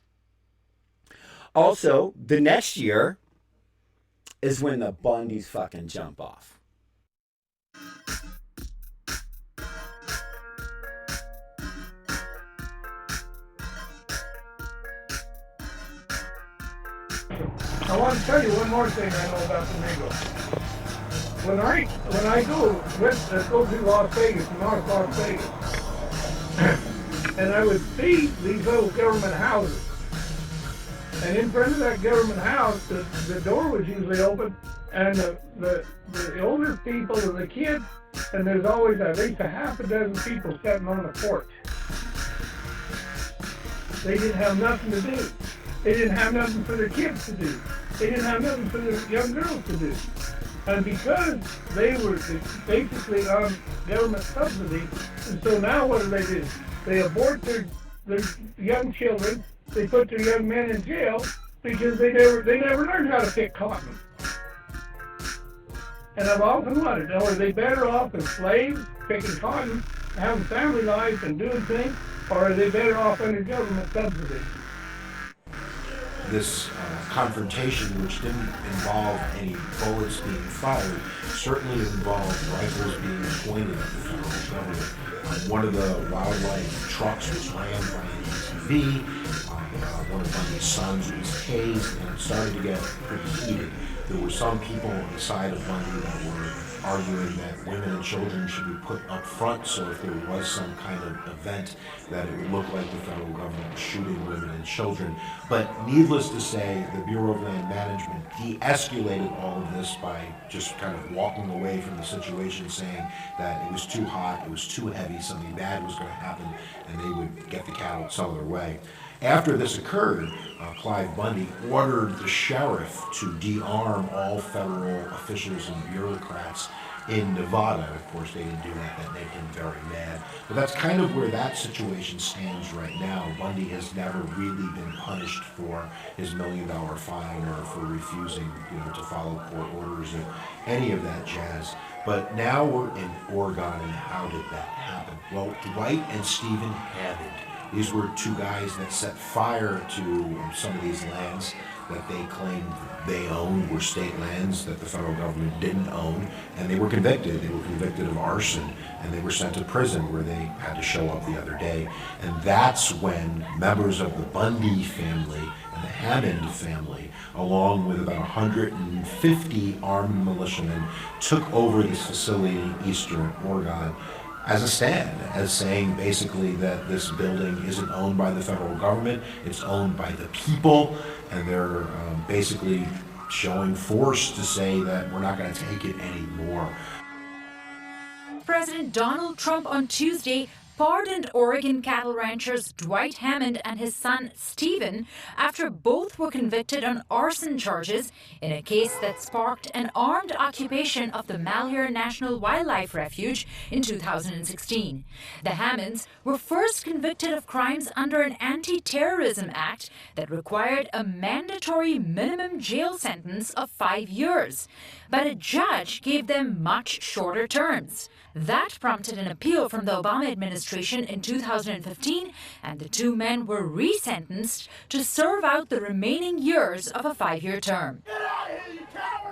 Also, the next year is when the Bundys fucking jump off. I want to tell you one more thing I know about the Negro. When I go to Las Vegas, North Las Vegas, and I would see these little government houses, and in front of that government house, the door was usually open, and the older people and the kids, and there's always at least a half a dozen people sitting on the porch. They didn't have nothing to do. They didn't have nothing for their kids to do. They didn't have nothing for their young girls to do. And because they were basically on government subsidy, and so now what do? They abort their young children. They put their young men in jail because they never learned how to pick cotton. And I've often wondered, are they better off as slaves, picking cotton, having family lives and doing things, or are they better off under government subsidy? this confrontation, which didn't involve any bullets being fired, certainly involved rifles being pointed at the federal government. One of the wildlife trucks was rammed by an ATV. One of Bundy's sons was tased, and it started to get pretty heated. There were some people on the side of Bundy that were arguing that women and children should be put up front, so if there was some kind of event, that it would look like the federal government was shooting women and children. But needless to say, the Bureau of Land Management de-escalated all of this by just kind of walking away from the situation, saying that it was too hot, it was too heavy, something bad was going to happen, and they would get the cattle some other way. After this occurred, Clive Bundy ordered the sheriff to de-arm all federal officials and bureaucrats in Nevada. Of course, they didn't do that. That made him very mad. But that's kind of where that situation stands right now. Bundy has never really been punished for his $1 million fine or for refusing, to follow court orders or any of that jazz. But now we're in Oregon, and how did that happen? Well, Dwight and Stephen Hammond. These were two guys that set fire to some of these lands that they claimed they owned, were state lands that the federal government didn't own, and they were convicted. They were convicted of arson, and they were sent to prison where they had to show up the other day. And that's when members of the Bundy family and the Hammond family, along with about 150 armed militiamen, took over this facility in eastern Oregon as a stand, as saying basically that this building isn't owned by the federal government, it's owned by the people, and they're basically showing force to say that we're not going to take it anymore. President Donald Trump on Tuesday pardoned Oregon cattle ranchers Dwight Hammond and his son Stephen after both were convicted on arson charges in a case that sparked an armed occupation of the Malheur National Wildlife Refuge in 2016. The Hammonds were first convicted of crimes under an anti-terrorism act that required a mandatory minimum jail sentence of 5 years, but a judge gave them much shorter terms. That prompted an appeal from the Obama administration in 2015, and the two men were resentenced to serve out the remaining years of a 5-year term.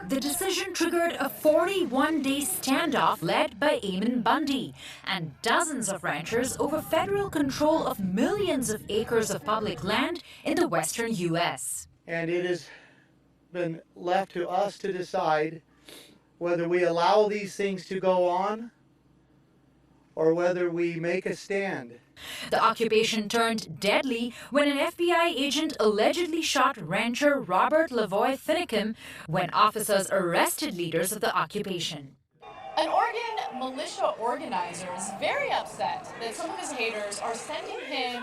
The decision triggered a 41-day standoff led by Eamon Bundy and dozens of ranchers over federal control of millions of acres of public land in the western U.S. And it has been left to us to decide whether we allow these things to go on or whether we make a stand. The occupation turned deadly when an FBI agent allegedly shot rancher Robert Lavoie Finicum when officers arrested leaders of the occupation. An Oregon militia organizer is very upset that some of his haters are sending him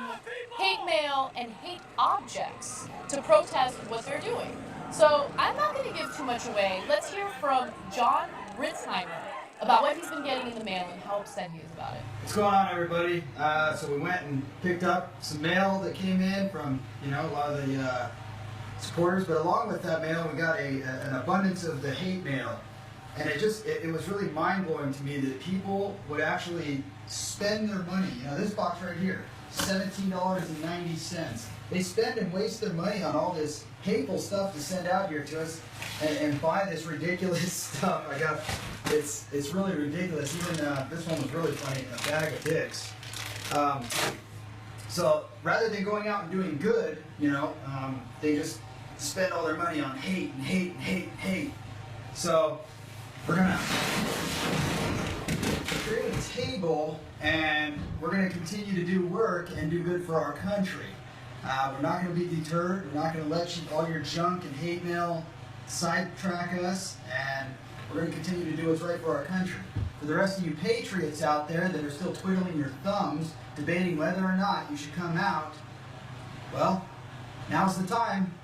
hate mail and hate objects to protest what they're doing. So I'm not going to give too much away. Let's hear from John Ritzheimer about what he's been getting in the mail and how upset he is about it. What's going on, everybody? So we went and picked up some mail that came in from, a lot of the supporters, but along with that mail, we got an abundance of the hate mail. And it was really mind-blowing to me that people would actually spend their money. This box right here, $17.90. They spend and waste their money on all this hateful stuff to send out here to us and buy this ridiculous stuff. It's really ridiculous. Even this one was really funny, a bag of dicks. So rather than going out and doing good, they just spend all their money on hate and hate and hate and hate. So we're gonna create a table and we're gonna continue to do work and do good for our country. We're not going to be deterred. We're not going to let all your junk and hate mail sidetrack us, and we're going to continue to do what's right for our country. For the rest of you patriots out there that are still twiddling your thumbs, debating whether or not you should come out, well, now's the time.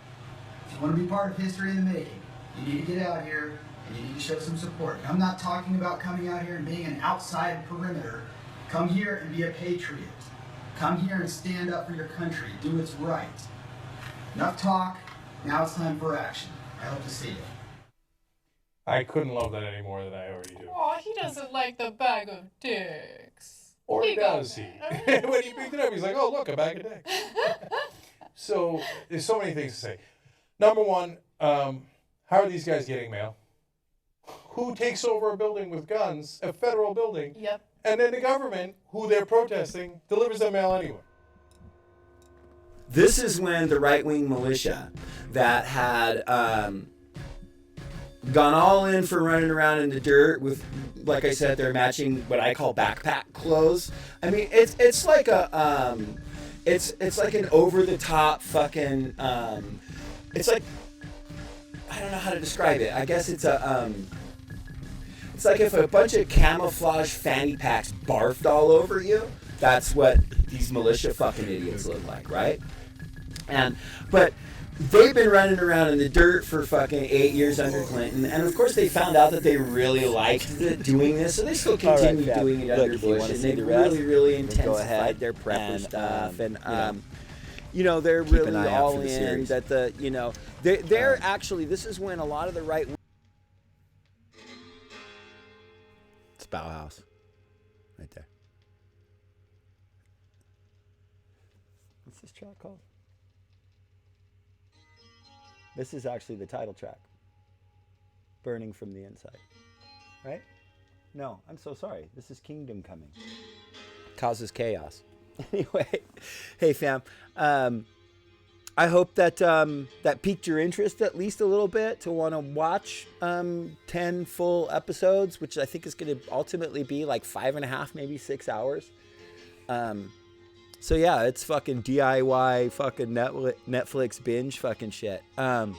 If you want to be part of history in the making, you need to get out here and you need to show some support. I'm not talking about coming out here and being an outside perimeter. Come here and be a patriot. Come here and stand up for your country. Do what's right. Enough talk. Now it's time for action. I hope to see you. I couldn't love that any more than I already do. Aw, he doesn't like the bag of dicks. Or does he? When he picked it up, he's like, oh, look, a bag of dicks. So there's so many things to say. Number one, how are these guys getting mail? Who takes over a building with guns, a federal building, Yep. and then the government, who they're protesting, delivers them mail anyway? This is when the right-wing militia that had gone all in for running around in the dirt with, like I said, they're matching what I call backpack clothes. I mean, it's like a it's like an over-the-top fucking it's like, I don't know how to describe it. I guess it's it's like if a bunch of camouflage fanny packs barfed all over you. That's what these militia fucking idiots look like, right? But they've been running around in the dirt for fucking 8 years under Clinton, and of course they found out that they really liked doing this, so they still continue doing it under Bush, and they really intensified their prepper stuff, and they're really all in. That they're actually, this is when a lot of the right. It's Bauhaus, right there. What's this track called? This is actually the title track. Burning from the Inside. Right? No, I'm so sorry. This is Kingdom Coming. Causes Chaos. Anyway, hey fam. I hope that that piqued your interest at least a little bit to want to watch 10 full episodes, which I think is going to ultimately be like 5.5, maybe 6 hours. So yeah, it's fucking DIY fucking Netflix binge fucking shit. But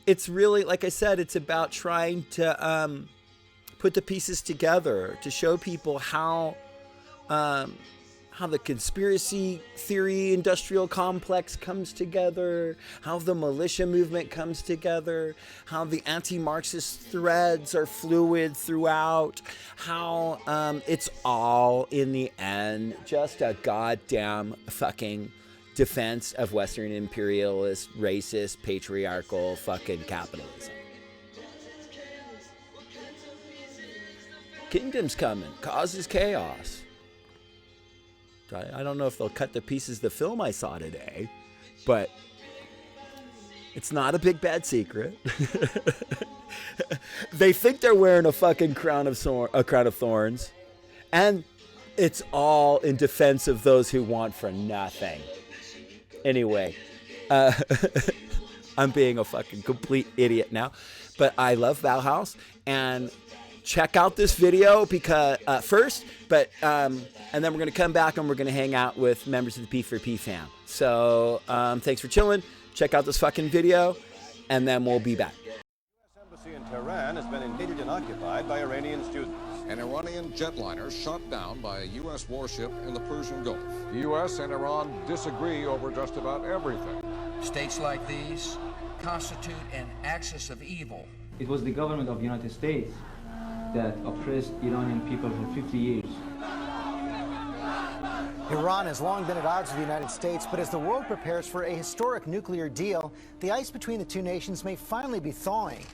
it's really, like I said, it's about trying to put the pieces together to show people how the conspiracy theory industrial complex comes together, how the militia movement comes together, how the anti-Marxist threads are fluid throughout, how it's all, in the end, just a goddamn fucking defense of Western imperialist, racist, patriarchal fucking capitalism. Kingdom's coming, causes chaos. I don't know if they'll cut the pieces of the film I saw today, but it's not a big bad secret. They think they're wearing a fucking crown of thorns, and it's all in defense of those who want for nothing. Anyway, I'm being a fucking complete idiot now, but I love Bauhaus, and check out this video because first, and then we're going to come back and we're going to hang out with members of the P4P fam. So thanks for chilling. Check out this fucking video, and then we'll be back. The U.S. Embassy in Tehran has been invaded and occupied by Iranian students. An Iranian jetliner shot down by a U.S. warship in the Persian Gulf. The U.S. and Iran disagree over just about everything. States like these constitute an axis of evil. It was the government of the United States that oppressed Iranian people for 50 years. Iran has long been at odds with the United States, but as the world prepares for a historic nuclear deal, the ice between the two nations may finally be thawing.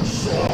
So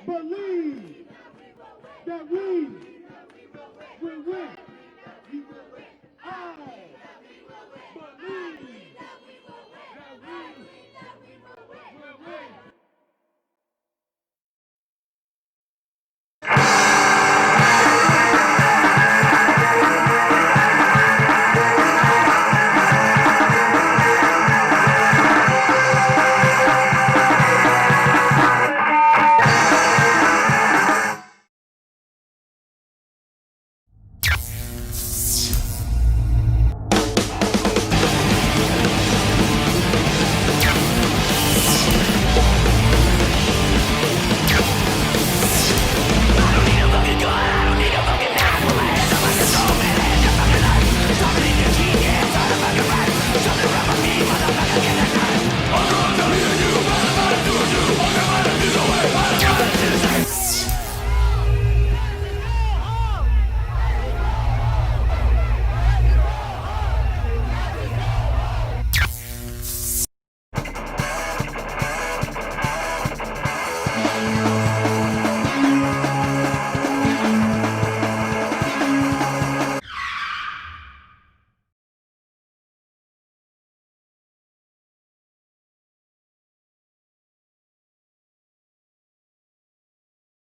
believe.